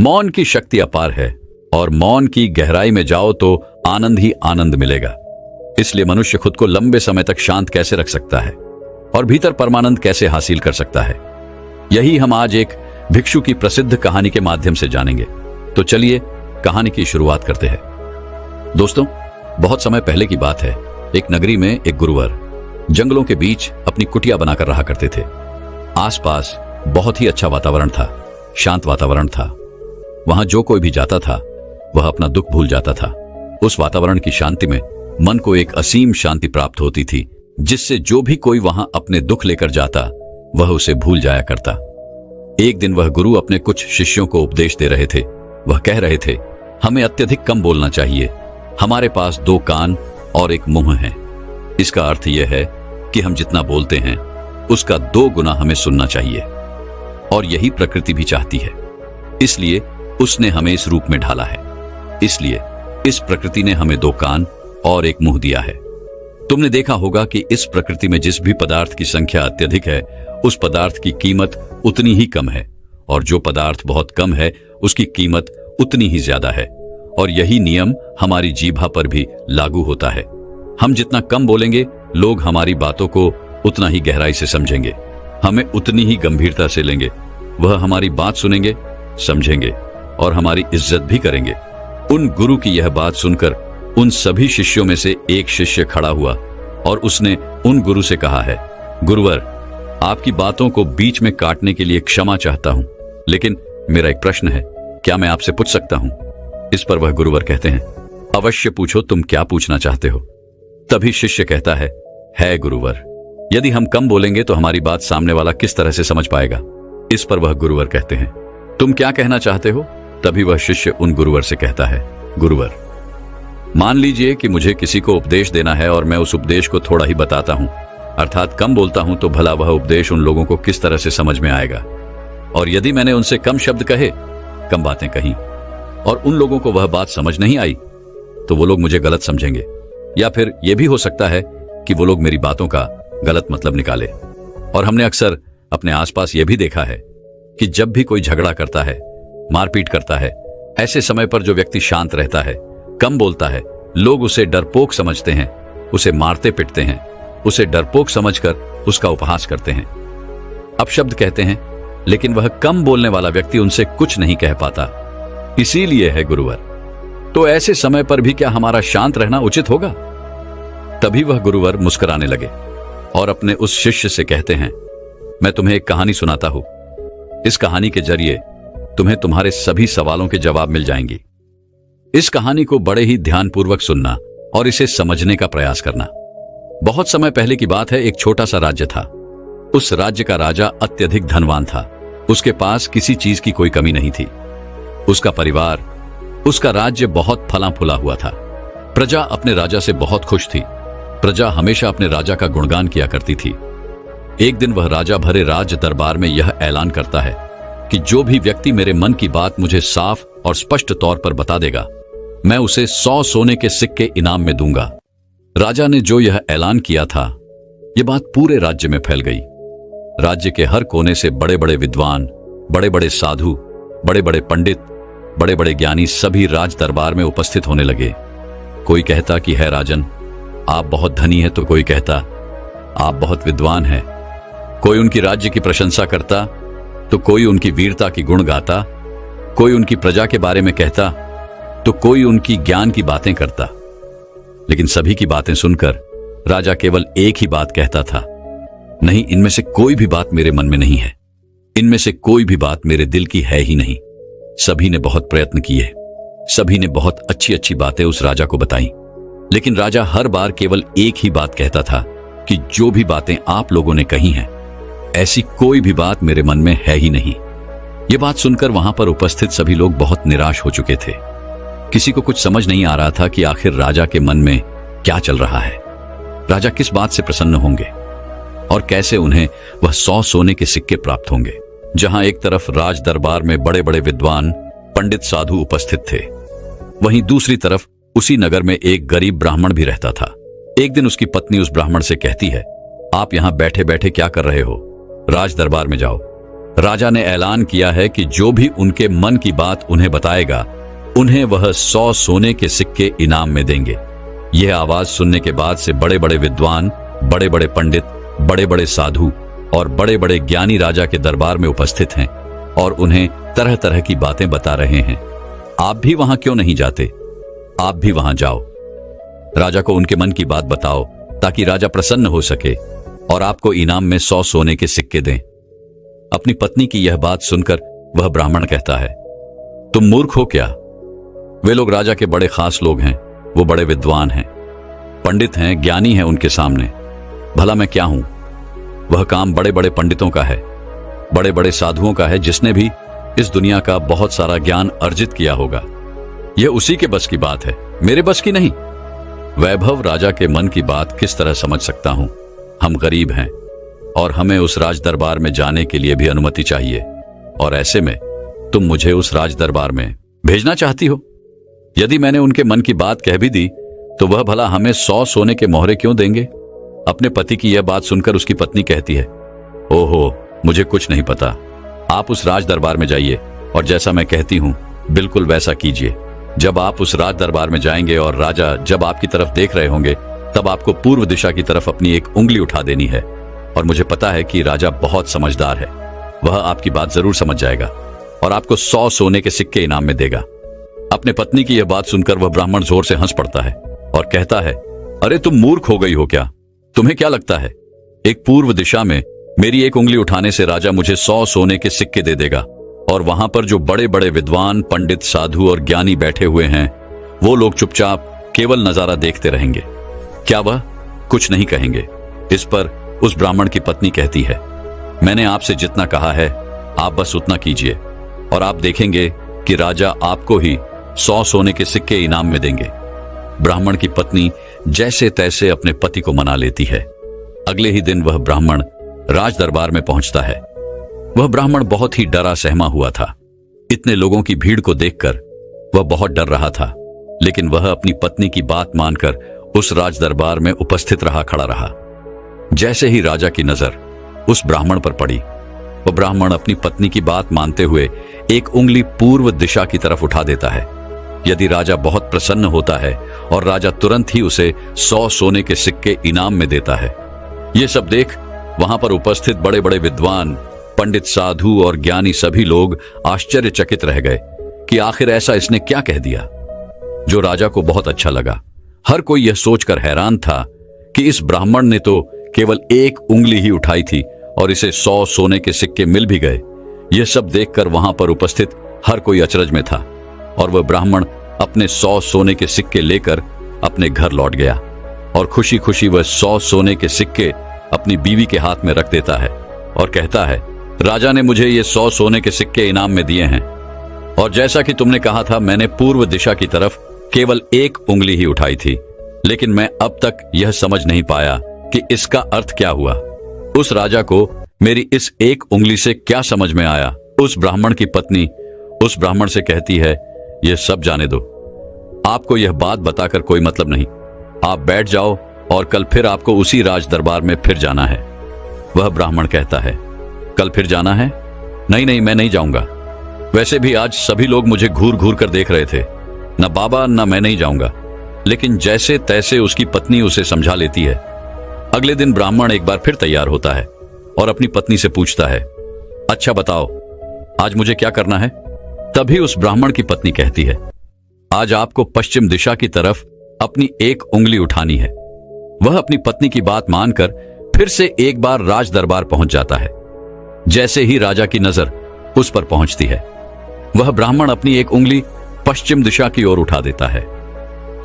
मौन की शक्ति अपार है और मौन की गहराई में जाओ तो आनंद ही आनंद मिलेगा। इसलिए मनुष्य खुद को लंबे समय तक शांत कैसे रख सकता है और भीतर परमानंद कैसे हासिल कर सकता है, यही हम आज एक भिक्षु की प्रसिद्ध कहानी के माध्यम से जानेंगे। तो चलिए कहानी की शुरुआत करते हैं। दोस्तों, बहुत समय पहले की बात है। एक नगरी में एक गुरुवर जंगलों के बीच अपनी कुटिया बनाकर रहा करते थे। आसपास बहुत ही अच्छा वातावरण था, शांत वातावरण था। वहां जो कोई भी जाता था वह अपना दुख भूल जाता था। उस वातावरण की शांति में मन को एक असीम शांति प्राप्त होती थी, जिससे जो भी कोई वहां अपने दुख लेकर जाता वह उसे भूल जाया करता। एक दिन वह गुरु अपने कुछ शिष्यों को उपदेश दे रहे थे। वह कह रहे थे, हमें अत्यधिक कम बोलना चाहिए। हमारे पास 2 कान और 1 मुंह है। इसका अर्थ यह है कि हम जितना बोलते हैं उसका 2 गुना हमें सुनना चाहिए, और यही प्रकृति भी चाहती है। इसलिए उसने हमें इस रूप में ढाला है। इसलिए इस प्रकृति ने हमें 2 कान और 1 मुंह दिया है। तुमने देखा होगा कि इस प्रकृति में जिस भी पदार्थ की संख्या अत्यधिक है उस पदार्थ की कीमत उतनी ही कम है, और जो पदार्थ बहुत कम है उसकी कीमत उतनी ही ज्यादा है। और यही नियम हमारी जीभा पर भी लागू होता है। हम जितना कम बोलेंगे लोग हमारी बातों को उतना ही गहराई से समझेंगे, हमें उतनी ही गंभीरता से लेंगे। वह हमारी बात सुनेंगे, समझेंगे और हमारी इज्जत भी करेंगे। उन गुरु की यह बात सुनकर उन सभी शिष्यों में से एक शिष्य खड़ा हुआ और उसने उन गुरु से कहा है, गुरुवर, आपकी बातों को बीच में काटने के लिए क्षमा चाहता हूं, लेकिन मेरा एक प्रश्न है, क्या मैं आपसे पूछ सकता हूं? इस पर वह गुरुवर कहते हैं, अवश्य पूछो, तुम क्या पूछना चाहते हो? तभी शिष्य कहता है गुरुवर, यदि हम कम बोलेंगे तो हमारी बात सामने वाला किस तरह से समझ पाएगा? इस पर वह गुरुवर कहते हैं, तुम क्या कहना चाहते हो? तभी वह शिष्य उन गुरुवर से कहता है, गुरुवर, मान लीजिए कि मुझे किसी को उपदेश देना है और मैं उस उपदेश को थोड़ा ही बताता हूं, अर्थात कम बोलता हूं, तो भला वह उपदेश उन लोगों को किस तरह से समझ में आएगा? और यदि मैंने उनसे कम शब्द कहे, कम बातें कही, और उन लोगों को वह बात समझ नहीं आई, तो वो लोग मुझे गलत समझेंगे, या फिर यह भी हो सकता है कि वो लोग मेरी बातों का गलत मतलब निकाले। और हमने अक्सर अपने आसपास यह भी देखा है कि जब भी कोई झगड़ा करता है, मारपीट करता है, ऐसे समय पर जो व्यक्ति शांत रहता है, कम बोलता है, लोग उसे डरपोक समझते हैं, उसे मारते पिटते हैं, उसे डरपोक समझकर उसका उपहास करते हैं, अपशब्द कहते हैं, लेकिन वह कम बोलने वाला व्यक्ति उनसे कुछ नहीं कह पाता। इसीलिए है गुरुवर, तो ऐसे समय पर भी क्या हमारा शांत रहना उचित होगा? तभी वह गुरुवर मुस्कुराने लगे और अपने उस शिष्य से कहते हैं, मैं तुम्हें एक कहानी सुनाता हूं। इस कहानी के जरिए तुम्हें तुम्हारे सभी सवालों के जवाब मिल जाएंगी। इस कहानी को बड़े ही ध्यानपूर्वक सुनना और इसे समझने का प्रयास करना। बहुत समय पहले की बात है, एक छोटा सा राज्य था। उस राज्य का राजा अत्यधिक धनवान था। उसके पास किसी चीज की कोई कमी नहीं थी। उसका परिवार, उसका राज्य बहुत फला फूला हुआ था। प्रजा अपने राजा से बहुत खुश थी। प्रजा हमेशा अपने राजा का गुणगान किया करती थी। एक दिन वह राजा भरे राज दरबार में यह ऐलान करता है कि जो भी व्यक्ति मेरे मन की बात मुझे साफ और स्पष्ट तौर पर बता देगा, मैं उसे 100 सोने के सिक्के इनाम में दूंगा। राजा ने जो यह ऐलान किया था, यह बात पूरे राज्य में फैल गई। राज्य के हर कोने से बड़े बड़े विद्वान, बड़े बड़े साधु, बड़े बड़े पंडित, बड़े बड़े ज्ञानी सभी राज दरबार में उपस्थित होने लगे। कोई कहता कि है राजन, आप बहुत धनी हैं, तो कोई कहता आप बहुत विद्वान हैं। कोई उनकी राज्य की प्रशंसा करता तो कोई उनकी वीरता की गुण गाता। कोई उनकी प्रजा के बारे में कहता तो कोई उनकी ज्ञान की बातें करता। लेकिन सभी की बातें सुनकर राजा केवल एक ही बात कहता था, नहीं, इनमें से कोई भी बात मेरे मन में नहीं है। इनमें से कोई भी बात मेरे दिल की है ही नहीं। सभी ने बहुत प्रयत्न किए, सभी ने बहुत अच्छी अच्छी बातें उस राजा को बताई, लेकिन राजा हर बार केवल एक ही बात कहता था कि जो भी बातें आप लोगों ने कही हैं, ऐसी कोई भी बात मेरे मन में है ही नहीं। यह बात सुनकर वहां पर उपस्थित सभी लोग बहुत निराश हो चुके थे। किसी को कुछ समझ नहीं आ रहा था कि आखिर राजा के मन में क्या चल रहा है। राजा किस बात से प्रसन्न होंगे और कैसे उन्हें वह 100 सोने के सिक्के प्राप्त होंगे। जहां एक तरफ राज दरबार में बड़े बड़े विद्वान, पंडित, साधु उपस्थित थे, वहीं दूसरी तरफ उसी नगर में एक गरीब ब्राह्मण भी रहता था। एक दिन उसकी पत्नी उस ब्राह्मण से कहती है, आप यहां बैठे बैठे क्या कर रहे हो? राज दरबार में जाओ। राजा ने ऐलान किया है कि जो भी उनके मन की बात उन्हें बताएगा, उन्हें वह 100 सोने के सिक्के इनाम में देंगे। यह आवाज सुनने के बाद से बड़े बड़े विद्वान, बड़े बड़े पंडित, बड़े बड़े साधु और बड़े बड़े ज्ञानी राजा के दरबार में उपस्थित हैं और उन्हें तरह तरह की बातें बता रहे हैं। आप भी वहां क्यों नहीं जाते? आप भी वहां जाओ, राजा को उनके मन की बात बताओ ताकि राजा प्रसन्न हो सके और आपको इनाम में 100 सोने के सिक्के दें। अपनी पत्नी की यह बात सुनकर वह ब्राह्मण कहता है, तुम मूर्ख हो क्या? वे लोग राजा के बड़े खास लोग हैं, वो बड़े विद्वान हैं, पंडित हैं, ज्ञानी हैं उनके सामने। भला मैं क्या हूं? वह काम बड़े बड़े पंडितों का है, बड़े बड़े साधुओं का है, जिसने भी इस दुनिया का बहुत सारा ज्ञान अर्जित किया होगा। यह उसी के बस की बात है, मेरे बस की नहीं। वैभव राजा के मन की बात किस तरह समझ सकता हूं? हम गरीब हैं और हमें उस राज दरबार में जाने के लिए भी अनुमति चाहिए, और ऐसे में तुम मुझे उस राज दरबार में भेजना चाहती हो? यदि मैंने उनके मन की बात कह भी दी तो वह भला हमें 100 सोने के मोहरे क्यों देंगे? अपने पति की यह बात सुनकर उसकी पत्नी कहती है, ओहो, मुझे कुछ नहीं पता। आप उस राज दरबार में जाइए और जैसा मैं कहती हूं बिल्कुल वैसा कीजिए। जब आप उस राज दरबार में जाएंगे और राजा जब आपकी तरफ देख रहे होंगे, तब आपको पूर्व दिशा की तरफ अपनी एक उंगली उठा देनी है। और मुझे पता है कि राजा बहुत समझदार है, वह आपकी बात जरूर समझ जाएगा और आपको 100 सोने के सिक्के इनाम में देगा। अपने पत्नी की यह बात सुनकर वह ब्राह्मण जोर से हंस पड़ता है और कहता है, अरे तुम मूर्ख हो गई हो क्या? तुम्हें क्या लगता है एक पूर्व दिशा में मेरी एक उंगली उठाने से राजा मुझे 100 सोने के सिक्के दे देगा और वहां पर जो बड़े बड़े विद्वान, पंडित, साधु और ज्ञानी बैठे हुए हैं, वो लोग चुपचाप केवल नजारा देखते रहेंगे? क्या वह कुछ नहीं कहेंगे? इस पर उस ब्राह्मण की पत्नी कहती है, मैंने आपसे जितना कहा है आप बस उतना कीजिए और आप देखेंगे कि राजा आपको ही 100 सोने के सिक्के इनाम में देंगे। ब्राह्मण की पत्नी जैसे तैसे अपने पति को मना लेती है। अगले ही दिन वह ब्राह्मण राज दरबार में पहुंचता है। वह ब्राह्मण बहुत ही डरा सहमा हुआ था। इतने लोगों की भीड़ को देखकर वह बहुत डर रहा था, लेकिन वह अपनी पत्नी की बात मानकर उस राज दरबार में उपस्थित खड़ा रहा। जैसे ही राजा की नजर उस ब्राह्मण पर पड़ी, वह ब्राह्मण अपनी पत्नी की बात मानते हुए एक उंगली पूर्व दिशा की तरफ उठा देता है। यदि राजा बहुत प्रसन्न होता है और राजा तुरंत ही उसे 100 सोने के सिक्के इनाम में देता है। यह सब देख वहां पर उपस्थित बड़े बड़े विद्वान, पंडित, साधु और ज्ञानी सभी लोग आश्चर्यचकित रह गए कि आखिर ऐसा इसने क्या कह दिया जो राजा को बहुत अच्छा लगा। हर कोई यह सोचकर हैरान था कि इस ब्राह्मण ने तो केवल एक उंगली ही उठाई थी और इसे 100 सोने के सिक्के मिल भी गए। यह सब देखकर वहां पर उपस्थित हर कोई अचरज में था और वह ब्राह्मण अपने 100 सोने के सिक्के लेकर अपने घर लौट गया और खुशी खुशी वह 100 सोने के सिक्के अपनी बीवी के हाथ में रख देता है और कहता है, राजा ने मुझे ये 100 सोने के सिक्के इनाम में दिए हैं और जैसा कि तुमने कहा था, मैंने पूर्व दिशा की तरफ केवल एक उंगली ही उठाई थी, लेकिन मैं अब तक यह समझ नहीं पाया कि इसका अर्थ क्या हुआ। उस राजा को मेरी इस एक उंगली से क्या समझ में आया? उस ब्राह्मण की पत्नी उस ब्राह्मण से कहती है, यह सब जाने दो, आपको यह बात बताकर कोई मतलब नहीं। आप बैठ जाओ और कल फिर आपको उसी राज दरबार में फिर जाना है। वह ब्राह्मण कहता है, कल फिर जाना है? नहीं नहीं, मैं नहीं जाऊंगा। वैसे भी आज सभी लोग मुझे घूर घूर कर देख रहे थे। न बाबा न मैं नहीं जाऊंगा। लेकिन जैसे तैसे उसकी पत्नी उसे समझा लेती है। अगले दिन ब्राह्मण एक बार फिर तैयार होता है और अपनी पत्नी से पूछता है, अच्छा बताओ आज मुझे क्या करना है? तभी उस ब्राह्मण की पत्नी कहती है, आज आपको पश्चिम दिशा की तरफ अपनी एक उंगली उठानी है। वह अपनी पत्नी की बात मानकर फिर से एक बार राज दरबार पहुंच जाता है। जैसे ही राजा की नजर उस पर पहुंचती है, वह ब्राह्मण अपनी एक उंगली पश्चिम दिशा की ओर उठा देता है।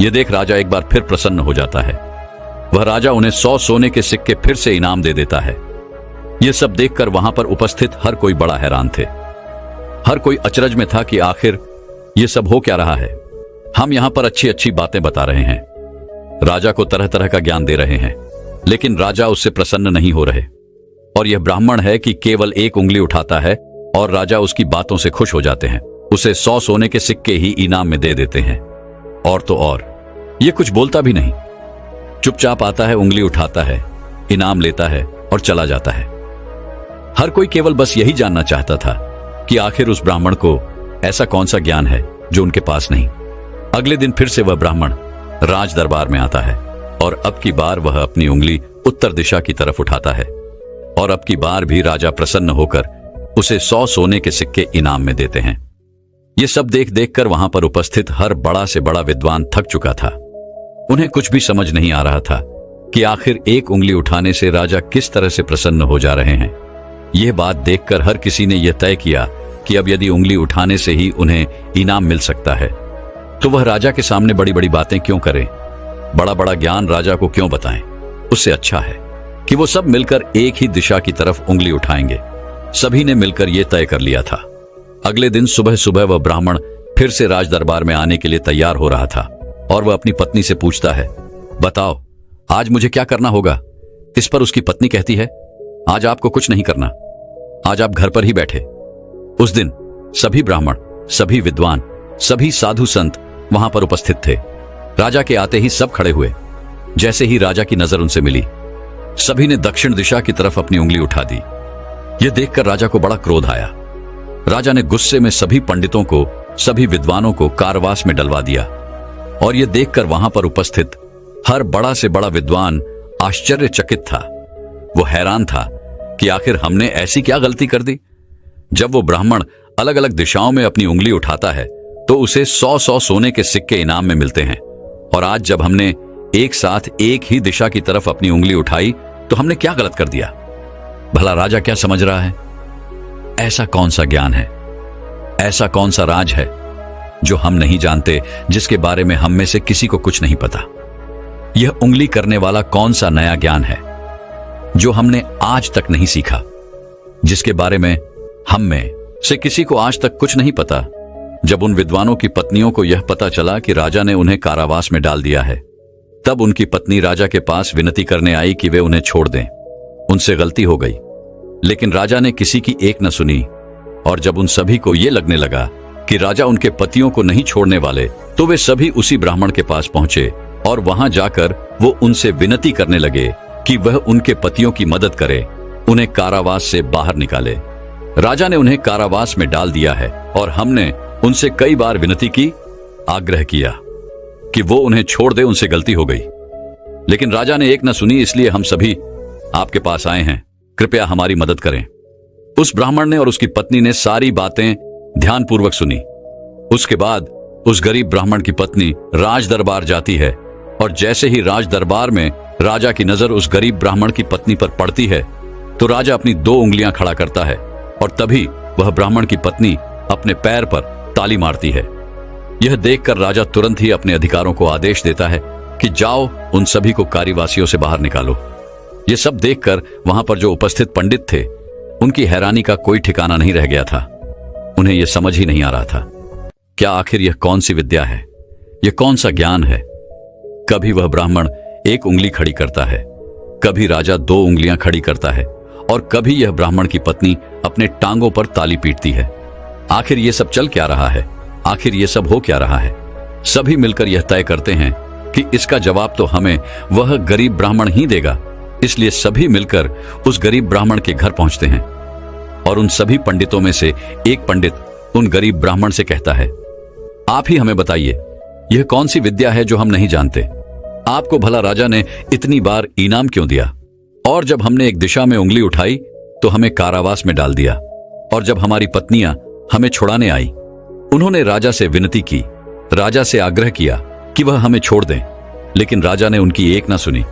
यह देख राजा एक बार फिर प्रसन्न हो जाता है। वह राजा उन्हें 100 सोने के सिक्के फिर से इनाम दे देता है। यह सब देखकर वहां पर उपस्थित हर कोई बड़ा हैरान थे। हर कोई अचरज में था कि आखिर यह सब हो क्या रहा है। हम यहां पर अच्छी अच्छी बातें बता रहे हैं, राजा को तरह तरह का ज्ञान दे रहे हैं, लेकिन राजा उससे प्रसन्न नहीं हो रहे। और यह ब्राह्मण है कि केवल एक उंगली उठाता है और राजा उसकी बातों से खुश हो जाते हैं, उसे 100 सोने के सिक्के ही इनाम में दे देते हैं। और तो और यह कुछ बोलता भी नहीं, चुपचाप आता है, उंगली उठाता है, इनाम लेता है और चला जाता है। हर कोई केवल बस यही जानना चाहता था कि आखिर उस ब्राह्मण को ऐसा कौन सा ज्ञान है जो उनके पास नहीं। अगले दिन फिर से वह ब्राह्मण राज दरबार में आता है और अब की बार वह अपनी उंगली उत्तर दिशा की तरफ उठाता है और अब की बार भी राजा प्रसन्न होकर उसे 100 सोने के सिक्के इनाम में देते हैं। ये सब देख देख कर वहां पर उपस्थित हर बड़ा से बड़ा विद्वान थक चुका था। उन्हें कुछ भी समझ नहीं आ रहा था कि आखिर एक उंगली उठाने से राजा किस तरह से प्रसन्न हो जा रहे हैं। यह बात देखकर हर किसी ने यह तय किया कि अब यदि उंगली उठाने से ही उन्हें इनाम मिल सकता है तो वह राजा के सामने बड़ी बड़ी बातें क्यों करें, बड़ा बड़ा ज्ञान राजा को क्यों बताएं। उससे अच्छा है कि वो सब मिलकर एक ही दिशा की तरफ उंगली उठाएंगे। सभी ने मिलकर यह तय कर लिया था। अगले दिन सुबह सुबह वह ब्राह्मण फिर से राज दरबार में आने के लिए तैयार हो रहा था और वह अपनी पत्नी से पूछता है, बताओ आज मुझे क्या करना होगा। इस पर उसकी पत्नी कहती है, आज आपको कुछ नहीं करना, आज आप घर पर ही बैठे। उस दिन सभी ब्राह्मण, सभी विद्वान, सभी साधु संत वहां पर उपस्थित थे। राजा के आते ही सब खड़े हुए। जैसे ही राजा की नजर उनसे मिली, सभी ने दक्षिण दिशा की तरफ अपनी उंगली उठा दी। यह देखकर राजा को बड़ा क्रोध आया। राजा ने गुस्से में सभी पंडितों को, सभी विद्वानों को कारावास में डलवा दिया और यह देखकर वहां पर उपस्थित हर बड़ा से बड़ा विद्वान आश्चर्यचकित था। वो हैरान था कि आखिर हमने ऐसी क्या गलती कर दी। जब वो ब्राह्मण अलग अलग दिशाओं में अपनी उंगली उठाता है तो उसे 100-100 सोने के सिक्के इनाम में मिलते हैं, और आज जब हमने एक साथ एक ही दिशा की तरफ अपनी उंगली उठाई तो हमने क्या गलत कर दिया। भला राजा क्या समझ रहा है? ऐसा कौन सा ज्ञान है, ऐसा कौन सा राज है जो हम नहीं जानते, जिसके बारे में हम में से किसी को कुछ नहीं पता। यह उंगली करने वाला कौन सा नया ज्ञान है जो हमने आज तक नहीं सीखा, जिसके बारे में हम में से किसी को आज तक कुछ नहीं पता। जब उन विद्वानों की पत्नियों को यह पता चला कि राजा ने उन्हें कारावास में डाल दिया है, तब उनकी पत्नी राजा के पास विनती करने आई कि वे उन्हें छोड़ दें। उनसे गलती हो गई, लेकिन राजा ने किसी की एक न सुनी, और जब उन सभी को यह लगने लगा कि राजा उनके पतियों को नहीं छोड़ने वाले, तो वे सभी उसी ब्राह्मण के पास पहुंचे और वहां जाकर वो उनसे विनती करने लगे कि वह उनके पतियों की मदद करे, उन्हें कारावास से बाहर निकाले। राजा ने उन्हें कारावास में डाल दिया है और हमने उनसे कई बार विनती की, आग्रह किया कि वो उन्हें छोड़ दे, उनसे गलती हो गई, लेकिन राजा ने एक न सुनी। इसलिए हम सभी आपके पास आए हैं, कृपया हमारी मदद करें। उस ब्राह्मण ने और उसकी पत्नी ने सारी बातें ध्यानपूर्वक सुनी। उसके बाद उस गरीब ब्राह्मण की पत्नी राज दरबार जाती है, और जैसे ही राज दरबार में राजा की नजर उस गरीब ब्राह्मण की पत्नी पर पड़ती है तो राजा अपनी 2 उंगलियां खड़ा करता है, और तभी वह ब्राह्मण की पत्नी अपने पैर पर ताली मारती है। यह देखकर राजा तुरंत ही अपने अधिकारों को आदेश देता है कि जाओ, उन सभी को कारावासियों से बाहर निकालो। यह सब देखकर वहां पर जो उपस्थित पंडित थे, उनकी हैरानी का कोई ठिकाना नहीं रह गया था। उन्हें यह समझ ही नहीं आ रहा था, क्या आखिर यह कौन सी विद्या है, यह कौन सा ज्ञान है। कभी वह ब्राह्मण 1 उंगली खड़ी करता है, कभी राजा 2 उंगलियां खड़ी करता है, और कभी यह ब्राह्मण की पत्नी अपने टांगों पर ताली पीटती है। आखिर ये सब चल क्या रहा है, आखिर ये सब हो क्या रहा है। सभी मिलकर यह तय करते हैं कि इसका जवाब तो हमें वह गरीब ब्राह्मण ही देगा। इसलिए सभी मिलकर उस गरीब ब्राह्मण के घर पहुंचते हैं, और उन सभी पंडितों में से एक पंडित उन गरीब ब्राह्मण से कहता है, आप ही हमें बताइए, यह कौन सी विद्या है जो हम नहीं जानते। आपको भला राजा ने इतनी बार इनाम क्यों दिया, और जब हमने एक दिशा में उंगली उठाई तो हमें कारावास में डाल दिया, और जब हमारी पत्नियां हमें छुड़ाने आई, उन्होंने राजा से विनती की, राजा से आग्रह किया कि वह हमें छोड़ दें, लेकिन राजा ने उनकी एक ना सुनी।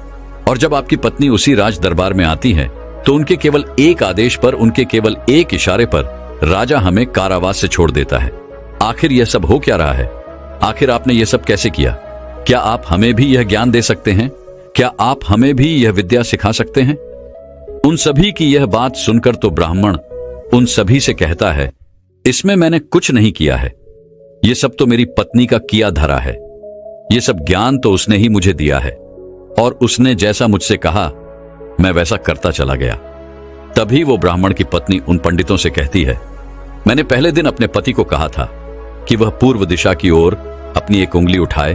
और जब आपकी पत्नी उसी राज दरबार में आती है तो उनके केवल एक आदेश पर, उनके केवल एक इशारे पर राजा हमें कारावास से छोड़ देता है। आखिर यह सब हो क्या रहा है, आखिर आपने यह सब कैसे किया। क्या आप हमें भी यह ज्ञान दे सकते हैं, क्या आप हमें भी यह विद्या सिखा सकते हैं। उन सभी की यह बात सुनकर तो ब्राह्मण उन सभी से कहता है, इसमें मैंने कुछ नहीं किया है, यह सब तो मेरी पत्नी का किया धरा है, यह सब ज्ञान तो उसने ही मुझे दिया है, और उसने जैसा मुझसे कहा मैं वैसा करता चला गया। तभी वो ब्राह्मण की पत्नी उन पंडितों से कहती है, मैंने पहले दिन अपने पति को कहा था कि वह पूर्व दिशा की ओर अपनी एक उंगली उठाए,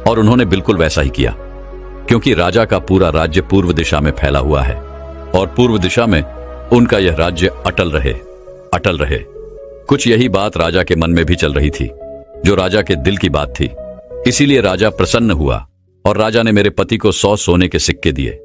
और उन्होंने बिल्कुल वैसा ही किया, क्योंकि राजा का पूरा राज्य पूर्व दिशा में फैला हुआ है, और पूर्व दिशा में उनका यह राज्य अटल रहे, अटल रहे। कुछ यही बात राजा के मन में भी चल रही थी, जो राजा के दिल की बात थी। इसीलिए राजा प्रसन्न हुआ और राजा ने मेरे पति को 100 सोने के सिक्के दिए।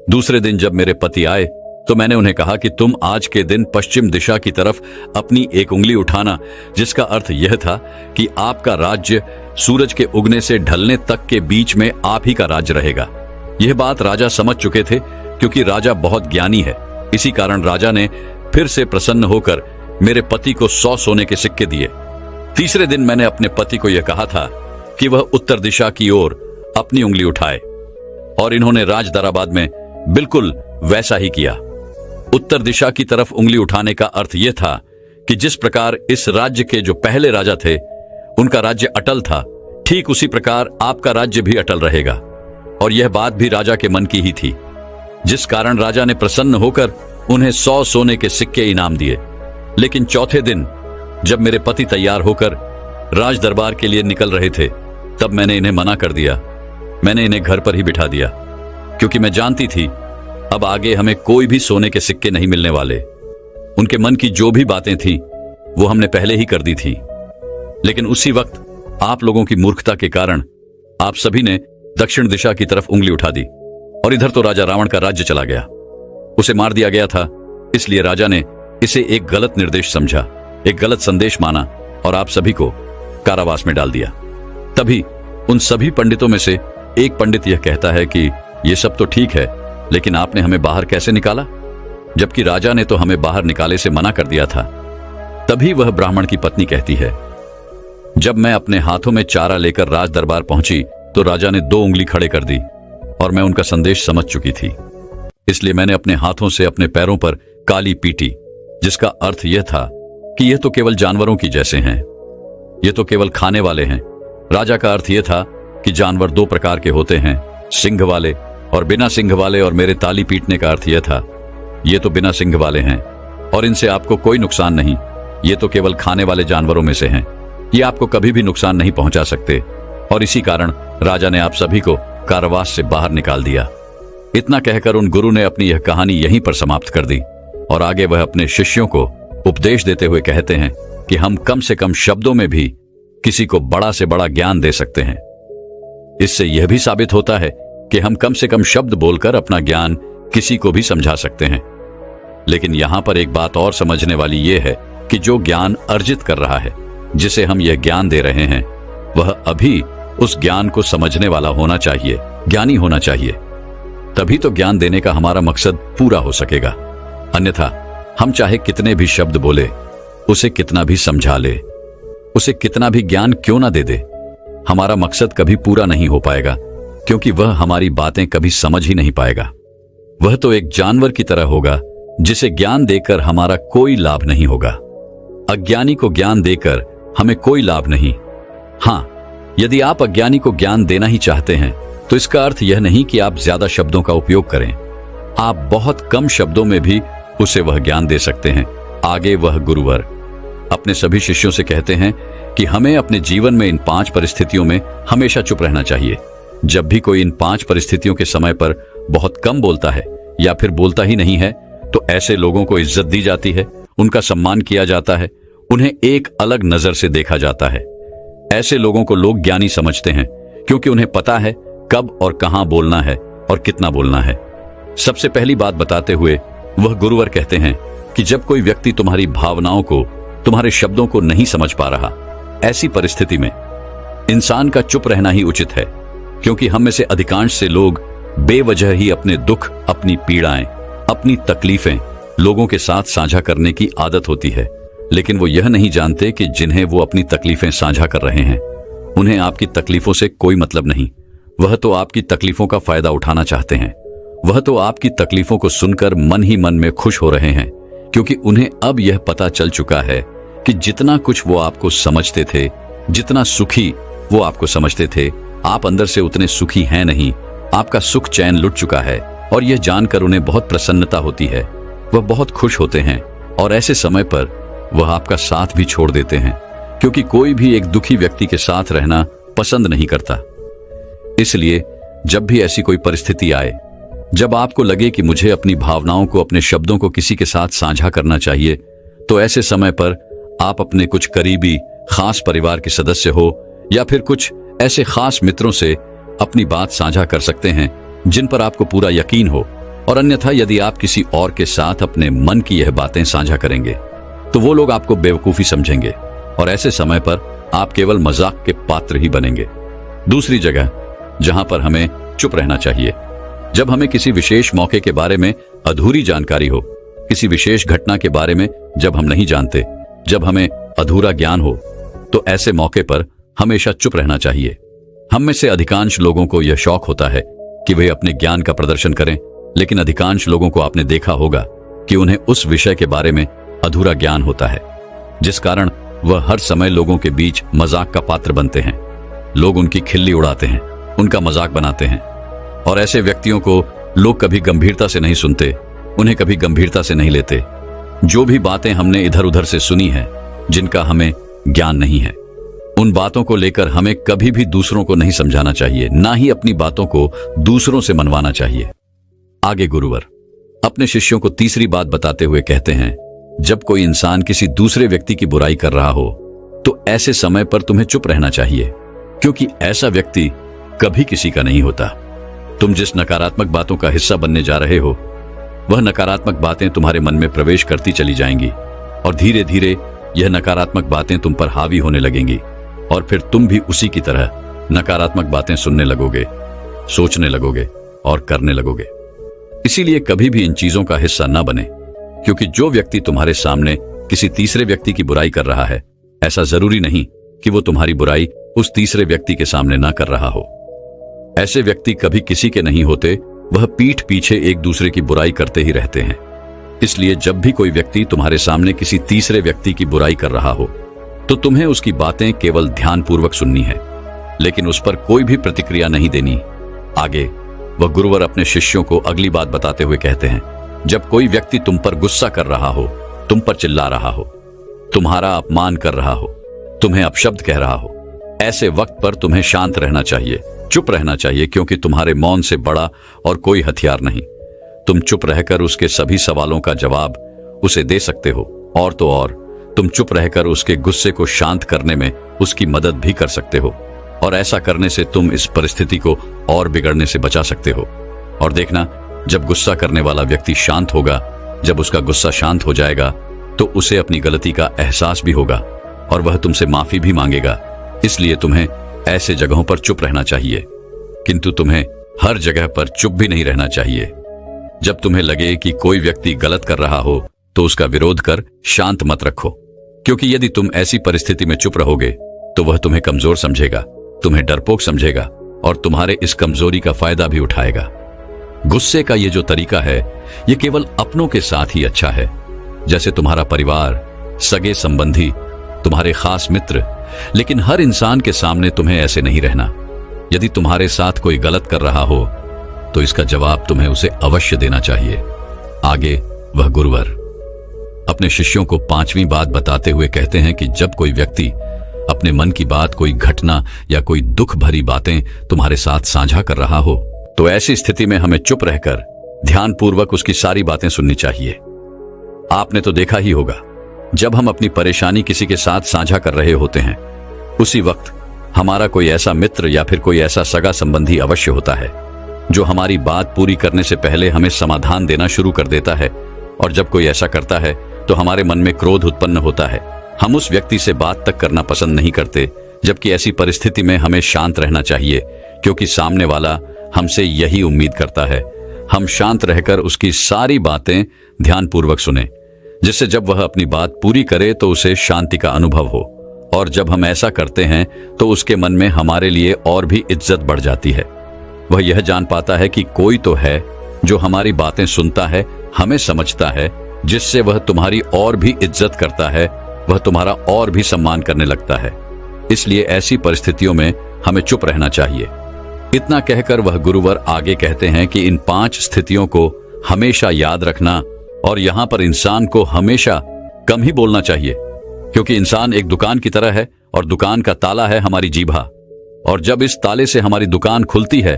दूसरे दिन जब मेरे पति आए तो मैंने उन्हें कहा कि तुम आज के दिन पश्चिम दिशा की तरफ अपनी एक उंगली उठाना, जिसका अर्थ यह था कि आपका राज्य सूरज के उगने से ढलने तक के बीच में आप ही का राज्य रहेगा। यह बात राजा समझ चुके थे, क्योंकि राजा बहुत ज्ञानी है। इसी कारण राजा ने फिर से प्रसन्न होकर मेरे पति को 100 सोने के सिक्के दिए। तीसरे दिन मैंने अपने पति को यह कहा था कि वह उत्तर दिशा की ओर अपनी उंगली उठाए, और इन्होंने राज दराबाद में बिल्कुल वैसा ही किया। उत्तर दिशा की तरफ उंगली उठाने का अर्थ यह था कि जिस प्रकार इस राज्य के जो पहले राजा थे उनका राज्य अटल था, ठीक उसी प्रकार आपका राज्य भी अटल रहेगा। और यह बात भी राजा के मन की ही थी, जिस कारण राजा ने प्रसन्न होकर उन्हें 100 सोने के सिक्के इनाम दिए। लेकिन चौथे दिन जब मेरे पति तैयार होकर राज दरबार के लिए निकल रहे थे, तब मैंने इन्हें मना कर दिया। मैंने इन्हें घर पर ही बिठा दिया, क्योंकि मैं जानती थी अब आगे हमें कोई भी सोने के सिक्के नहीं मिलने वाले। उनके मन की जो भी बातें थी वो हमने पहले ही कर दी थी। लेकिन उसी वक्त आप लोगों की मूर्खता के कारण आप सभी ने दक्षिण दिशा की तरफ उंगली उठा दी, और इधर तो राजा रावण का राज्य चला गया। उसे मार दिया गया था, इसलिए राजा ने इसे एक गलत निर्देश समझा, एक गलत संदेश माना और आप सभी को कारावास में डाल दिया। तभी उन सभी पंडितों में से एक पंडित यह कहता है कि यह सब तो ठीक है, लेकिन आपने हमें बाहर कैसे निकाला, जबकि राजा ने तो हमें बाहर निकाले से मना कर दिया था। तभी वह ब्राह्मण की पत्नी कहती है, जब मैं अपने हाथों में चारा लेकर राज दरबार पहुंची तो राजा ने 2 उंगली खड़े कर दी, और मैं उनका संदेश समझ चुकी थी। इसलिए मैंने अपने हाथों से अपने पैरों पर काली पीटी, जिसका अर्थ यह था कि यह तो केवल जानवरों की जैसे हैं, ये तो केवल खाने वाले हैं। राजा का अर्थ यह था कि जानवर 2 प्रकार के होते हैं, सिंह वाले और बिना सिंह वाले, और मेरे ताली पीटने का अर्थ यह था ये तो बिना सिंह वाले हैं और इनसे आपको कोई नुकसान नहीं, ये तो केवल खाने वाले जानवरों में से हैं, ये आपको कभी भी नुकसान नहीं पहुंचा सकते। और इसी कारण राजा ने आप सभी को कारावास से बाहर निकाल दिया। इतना कहकर उन गुरु ने अपनी यह कहानी यहीं पर समाप्त कर दी, और आगे वह अपने शिष्यों को उपदेश देते हुए कहते हैं कि हम कम से कम शब्दों में भी किसी को बड़ा से बड़ा ज्ञान दे सकते हैं। इससे यह भी साबित होता है कि हम कम से कम शब्द बोलकर अपना ज्ञान किसी को भी समझा सकते हैं। लेकिन यहां पर एक बात और समझने वाली यह है कि जो ज्ञान अर्जित कर रहा है, जिसे हम यह ज्ञान दे रहे हैं, वह अभी उस ज्ञान को समझने वाला होना चाहिए, ज्ञानी होना चाहिए। तभी तो ज्ञान देने का हमारा मकसद पूरा हो सकेगा। अन्यथा हम चाहे कितने भी शब्द बोले, उसे कितना भी समझा ले, उसे कितना भी ज्ञान क्यों ना दे दे, हमारा मकसद कभी पूरा नहीं हो पाएगा, क्योंकि वह हमारी बातें कभी समझ ही नहीं पाएगा। वह तो एक जानवर की तरह होगा जिसे ज्ञान देकर हमारा कोई लाभ नहीं होगा। अज्ञानी को ज्ञान देकर हमें कोई लाभ नहीं। हां, यदि आप अज्ञानी को ज्ञान देना ही चाहते हैं तो इसका अर्थ यह नहीं कि आप ज्यादा शब्दों का उपयोग करें, आप बहुत कम शब्दों में भी उसे वह ज्ञान दे सकते हैं। आगे वह गुरुवर अपने सभी शिष्यों से कहते हैं कि हमें अपने जीवन में इन 5 परिस्थितियों में हमेशा चुप रहना चाहिए। जब भी कोई इन 5 परिस्थितियों के समय पर बहुत कम बोलता है या फिर बोलता ही नहीं है, तो ऐसे लोगों को इज्जत दी जाती है, उनका सम्मान किया जाता है, उन्हें एक अलग नजर से देखा जाता है। ऐसे लोगों को लोग ज्ञानी समझते हैं, क्योंकि उन्हें पता है कब और कहां बोलना है और कितना बोलना है। सबसे पहली बात बताते हुए वह गुरुवर कहते हैं कि जब कोई व्यक्ति तुम्हारी भावनाओं को, तुम्हारे शब्दों को नहीं समझ पा रहा, ऐसी परिस्थिति में इंसान का चुप रहना ही उचित है, क्योंकि हम में से अधिकांश से लोग बेवजह ही अपने दुख, अपनी पीड़ाएं, अपनी तकलीफें लोगों के साथ साझा करने की आदत होती है। लेकिन वो यह नहीं जानते कि जिन्हें वो अपनी तकलीफें साझा कर रहे हैं, उन्हें आपकी तकलीफों से कोई मतलब नहीं। वह तो आपकी तकलीफों का फायदा उठाना चाहते हैं। वह तो आपकी तकलीफों को सुनकर मन ही मन में खुश हो रहे हैं, क्योंकि उन्हें अब यह पता चल चुका है कि जितना कुछ वो आपको समझते थे, जितना सुखी वो आपको समझते थे, आप अंदर से उतने सुखी हैं नहीं। आपका सुख चैन लुट चुका है, और यह जानकर उन्हें बहुत प्रसन्नता होती है। वह बहुत खुश होते हैं, और ऐसे समय पर वह आपका साथ भी छोड़ देते हैं, क्योंकि कोई भी एक दुखी व्यक्ति के साथ रहना पसंद नहीं करता। इसलिए जब भी ऐसी कोई परिस्थिति आए, जब आपको लगे कि मुझे अपनी भावनाओं को, अपने शब्दों को किसी के साथ साझा करना चाहिए, तो ऐसे समय पर आप अपने कुछ करीबी खास परिवार के सदस्य हो या फिर कुछ ऐसे खास मित्रों से अपनी बात साझा कर सकते हैं जिन पर आपको पूरा यकीन हो। और अन्यथा यदि आप किसी और के साथ अपने मन की यह बातें साझा करेंगे तो वो लोग आपको बेवकूफी समझेंगे और ऐसे समय पर आप केवल मजाक के पात्र ही बनेंगे। दूसरी जगह जहां पर हमें चुप रहना चाहिए, जब हमें किसी विशेष मौके के बारे में अधूरी जानकारी हो, किसी विशेष घटना के बारे में जब हम नहीं जानते, जब हमें अधूरा ज्ञान हो, तो ऐसे मौके पर हमेशा चुप रहना चाहिए। हम में से अधिकांश लोगों को यह शौक होता है कि वे अपने ज्ञान का प्रदर्शन करें, लेकिन अधिकांश लोगों को आपने देखा होगा कि उन्हें उस विषय के बारे में अधूरा ज्ञान होता है, जिस कारण वह हर समय लोगों के बीच मजाक का पात्र बनते हैं। लोग उनकी खिल्ली उड़ाते हैं, उनका मजाक बनाते हैं, और ऐसे व्यक्तियों को लोग कभी गंभीरता से नहीं सुनते, उन्हें कभी गंभीरता से नहीं लेते। जो भी बातें हमने इधर उधर से सुनी है, जिनका हमें ज्ञान नहीं है, उन बातों को लेकर हमें कभी भी दूसरों को नहीं समझाना चाहिए, ना ही अपनी बातों को दूसरों से मनवाना चाहिए। आगे गुरुवर अपने शिष्यों को तीसरी बात बताते हुए कहते हैं, जब कोई इंसान किसी दूसरे व्यक्ति की बुराई कर रहा हो तो ऐसे समय पर तुम्हें चुप रहना चाहिए, क्योंकि ऐसा व्यक्ति कभी किसी का नहीं होता। तुम जिस नकारात्मक बातों का हिस्सा बनने जा रहे हो, वह नकारात्मक बातें तुम्हारे मन में प्रवेश करती चली जाएंगी और धीरे धीरे यह नकारात्मक बातें तुम पर हावी होने लगेंगी और फिर तुम भी उसी की तरह नकारात्मक बातें सुनने लगोगे, सोचने लगोगे और करने लगोगे। इसीलिए कभी भी इन चीजों का हिस्सा न बने, क्योंकि जो व्यक्ति तुम्हारे सामने किसी तीसरे व्यक्ति की बुराई कर रहा है, ऐसा जरूरी नहीं कि वो तुम्हारी बुराई उस तीसरे व्यक्ति के सामने ना कर रहा हो। ऐसे व्यक्ति कभी किसी के नहीं होते, वह पीठ पीछे एक दूसरे की बुराई करते ही रहते हैं। इसलिए जब भी कोई व्यक्ति तुम्हारे सामने किसी तीसरे व्यक्ति की बुराई कर रहा हो, तो तुम्हें उसकी बातें केवल ध्यानपूर्वक सुननी है, लेकिन उस पर कोई भी प्रतिक्रिया नहीं देनी। आगे वह गुरुवर अपने शिष्यों को अगली बात बताते हुए कहते हैं, जब कोई व्यक्ति तुम पर गुस्सा कर रहा हो, तुम पर चिल्ला रहा हो, तुम्हारा अपमान कर रहा हो, तुम्हें अपशब्द कह रहा हो, ऐसे वक्त पर तुम्हें शांत रहना चाहिए, चुप रहना चाहिए, क्योंकि तुम्हारे मौन से बड़ा और कोई हथियार नहीं। तुम चुप रहकर उसके सभी सवालों का जवाब उसे दे सकते हो, और तो और तुम चुप रहकर उसके गुस्से को शांत करने में उसकी मदद भी कर सकते हो, और ऐसा करने से तुम इस परिस्थिति को और बिगड़ने से बचा सकते हो। और देखना, जब गुस्सा करने वाला व्यक्ति शांत होगा, जब उसका गुस्सा शांत हो जाएगा, तो उसे अपनी गलती का एहसास भी होगा और वह तुमसे माफी भी मांगेगा। इसलिए तुम्हें ऐसे जगहों पर चुप रहना चाहिए, किंतु तुम्हें हर जगह पर चुप भी नहीं रहना चाहिए। जब तुम्हें लगे कि कोई व्यक्ति गलत कर रहा हो, तो उसका विरोध कर शांत मत रखो, क्योंकि यदि तुम ऐसी परिस्थिति में चुप रहोगे तो वह तुम्हें कमजोर समझेगा, तुम्हें डरपोक समझेगा और तुम्हारे इस कमजोरी का फायदा भी उठाएगा। गुस्से का ये जो तरीका है, ये केवल अपनों के साथ ही अच्छा है, जैसे तुम्हारा परिवार, सगे संबंधी, तुम्हारे खास मित्र, लेकिन हर इंसान के सामने तुम्हें ऐसे नहीं रहना। यदि तुम्हारे साथ कोई गलत कर रहा हो, तो इसका जवाब तुम्हें उसे अवश्य देना चाहिए। आगे वह गुरुवर अपने शिष्यों को पांचवी बात बताते हुए कहते हैं कि जब कोई व्यक्ति अपने मन की बात, कोई घटना या कोई दुख भरी बातें तुम्हारे साथ साझा कर रहा हो, तो ऐसी स्थिति में हमें चुप रहकर ध्यानपूर्वक उसकी सारी बातें सुननी चाहिए। आपने तो देखा ही होगा, जब हम अपनी परेशानी किसी के साथ साझा कर रहे होते हैं, उसी वक्त हमारा कोई ऐसा मित्र या फिर कोई ऐसा सगा संबंधी अवश्य होता है जो हमारी बात पूरी करने से पहले हमें समाधान देना शुरू कर देता है। और जब कोई ऐसा करता है तो हमारे मन में क्रोध उत्पन्न होता है, हम उस व्यक्ति से बात तक करना पसंद नहीं करते, जबकि ऐसी परिस्थिति में हमें शांत रहना चाहिए, क्योंकि सामने वाला हमसे यही उम्मीद करता है। हम शांत रहकर उसकी सारी बातें ध्यानपूर्वक सुने, जिससे जब वह अपनी बात पूरी करे तो उसे शांति का अनुभव हो। और जब हम ऐसा करते हैं तो उसके मन में हमारे लिए और भी इज्जत बढ़ जाती है। वह यह जान पाता है कि कोई तो है जो हमारी बातें सुनता है, हमें समझता है, जिससे वह तुम्हारी और भी इज्जत करता है, वह तुम्हारा और भी सम्मान करने लगता है। इसलिए ऐसी परिस्थितियों में हमें चुप रहना चाहिए। इतना कहकर वह गुरुवर आगे कहते हैं कि इन 5 स्थितियों को हमेशा याद रखना, और यहां पर इंसान को हमेशा कम ही बोलना चाहिए, क्योंकि इंसान एक दुकान की तरह है और दुकान का ताला है हमारी जीभा। और जब इस ताले से हमारी दुकान खुलती है,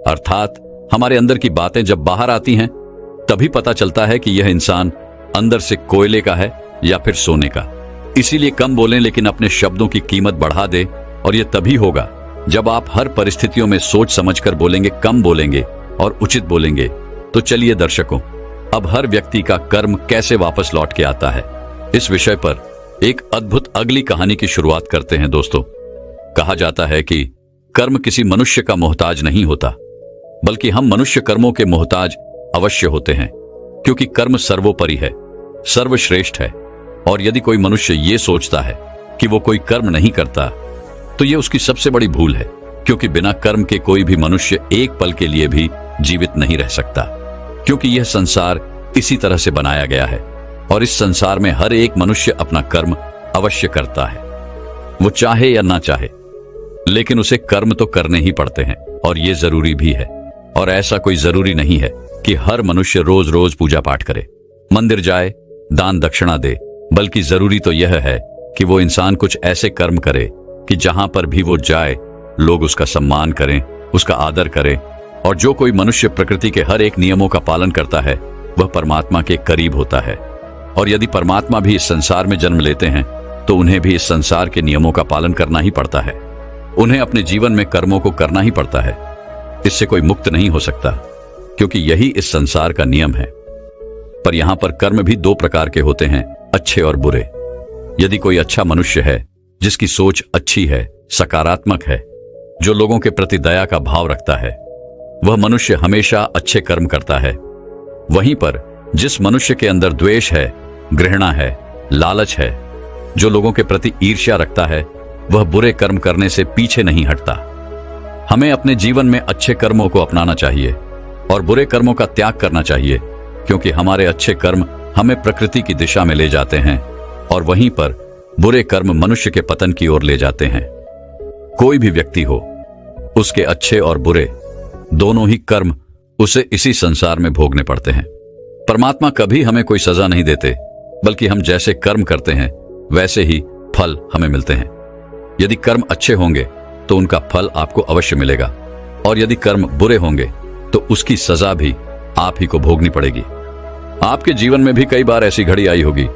अर्थात हमारे अंदर की बातें जब बाहर आती हैं तभी पता चलता है कि यह इंसान अंदर से कोयले का है या फिर सोने का। इसीलिए कम बोलें लेकिन अपने शब्दों की कीमत बढ़ा दें, और यह तभी होगा जब आप हर परिस्थितियों में सोच समझकर बोलेंगे, कम बोलेंगे और उचित बोलेंगे। तो चलिए दर्शकों, अब हर व्यक्ति का कर्म कैसे वापस लौट के आता है, इस विषय पर एक अद्भुत अगली कहानी की शुरुआत करते हैं। दोस्तों, कहा जाता है कि कर्म किसी मनुष्य का मोहताज नहीं होता, बल्कि हम मनुष्य कर्मों के मोहताज अवश्य होते हैं, क्योंकि कर्म सर्वोपरि है, सर्वश्रेष्ठ है। और यदि कोई मनुष्य ये सोचता है कि वो कोई कर्म नहीं करता, तो ये उसकी सबसे बड़ी भूल है, क्योंकि बिना कर्म के कोई भी मनुष्य एक पल के लिए भी जीवित नहीं रह सकता, क्योंकि यह संसार इसी तरह से बनाया गया है। और इस संसार में हर एक मनुष्य अपना कर्म अवश्य करता है, वो चाहे या ना चाहे, लेकिन उसे कर्म तो करने ही पड़ते हैं, और ये जरूरी भी है। और ऐसा कोई जरूरी नहीं है कि हर मनुष्य रोज रोज पूजा पाठ करे, मंदिर जाए, दान दक्षिणा दे, बल्कि जरूरी तो यह है कि वो इंसान कुछ ऐसे कर्म करे कि जहां पर भी वो जाए लोग उसका सम्मान करें, उसका आदर करें। और जो कोई मनुष्य प्रकृति के हर एक नियमों का पालन करता है वह परमात्मा के करीब होता है। और यदि परमात्मा भी इस संसार में जन्म लेते हैं तो उन्हें भी इस संसार के नियमों का पालन करना ही पड़ता है, उन्हें अपने जीवन में कर्मों को करना ही पड़ता है। इससे कोई मुक्त नहीं हो सकता, क्योंकि यही इस संसार का नियम है। पर यहां पर कर्म भी दो प्रकार के होते हैं, अच्छे और बुरे। यदि कोई अच्छा मनुष्य है जिसकी सोच अच्छी है, सकारात्मक है, जो लोगों के प्रति दया का भाव रखता है, वह मनुष्य हमेशा अच्छे कर्म करता है। वहीं पर जिस मनुष्य के अंदर द्वेष है, घृणा है, लालच है, जो लोगों के प्रति ईर्ष्या रखता है, वह बुरे कर्म करने से पीछे नहीं हटता। हमें अपने जीवन में अच्छे कर्मों को अपनाना चाहिए और बुरे कर्मों का त्याग करना चाहिए, क्योंकि हमारे अच्छे कर्म हमें प्रकृति की दिशा में ले जाते हैं और वहीं पर बुरे कर्म मनुष्य के पतन की ओर ले जाते हैं। कोई भी व्यक्ति हो, उसके अच्छे और बुरे दोनों ही कर्म उसे इसी संसार में भोगने पड़ते हैं। परमात्मा कभी हमें कोई सजा नहीं देते, बल्कि हम जैसे कर्म करते हैं वैसे ही फल हमें मिलते हैं। यदि कर्म अच्छे होंगे तो उनका फल आपको अवश्य मिलेगा, और यदि कर्म बुरे होंगे तो उसकी सजा भी आप ही को भोगनी पड़ेगी। आपके जीवन में भी कई बार ऐसी घड़ी आई होगी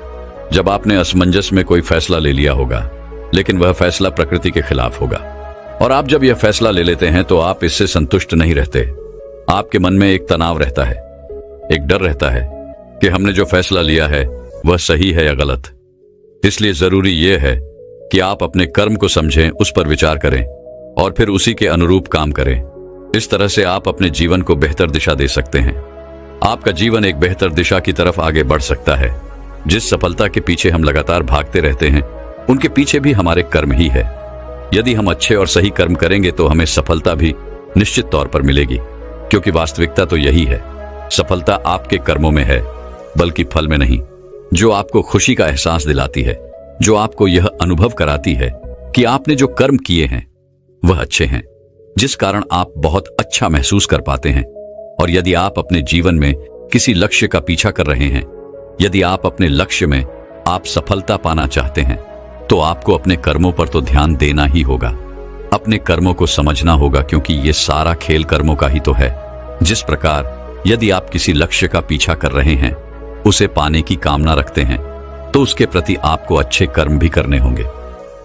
जब आपने असमंजस में कोई फैसला ले लिया होगा, लेकिन वह फैसला प्रकृति के खिलाफ होगा। और आप जब यह फैसला ले लेते हैं तो आप इससे संतुष्ट नहीं रहते। आपके मन में एक तनाव रहता है, एक डर रहता है कि हमने जो फैसला लिया है वह सही है या गलत। इसलिए जरूरी यह है कि आप अपने कर्म को समझें, उस पर विचार करें और फिर उसी के अनुरूप काम करें। इस तरह से आप अपने जीवन को बेहतर दिशा दे सकते हैं। आपका जीवन एक बेहतर दिशा की तरफ आगे बढ़ सकता है। जिस सफलता के पीछे हम लगातार भागते रहते हैं, उनके पीछे भी हमारे कर्म ही है। यदि हम अच्छे और सही कर्म करेंगे तो हमें सफलता भी निश्चित तौर पर मिलेगी, क्योंकि वास्तविकता तो यही है, सफलता आपके कर्मों में है, बल्कि फल में नहीं। जो आपको खुशी का एहसास दिलाती है, जो आपको यह अनुभव कराती है कि आपने जो कर्म किए हैं वह अच्छे हैं, जिस कारण आप बहुत अच्छा महसूस कर पाते हैं। और यदि आप अपने जीवन में किसी लक्ष्य का पीछा कर रहे हैं, यदि आप अपने लक्ष्य में आप सफलता पाना चाहते हैं, तो आपको अपने कर्मों पर तो ध्यान देना ही होगा, अपने कर्मों को समझना होगा, क्योंकि ये सारा खेल कर्मों का ही तो है। जिस प्रकार यदि आप किसी लक्ष्य का पीछा कर रहे हैं, उसे पाने की कामना रखते हैं, तो उसके प्रति आपको अच्छे कर्म भी करने होंगे।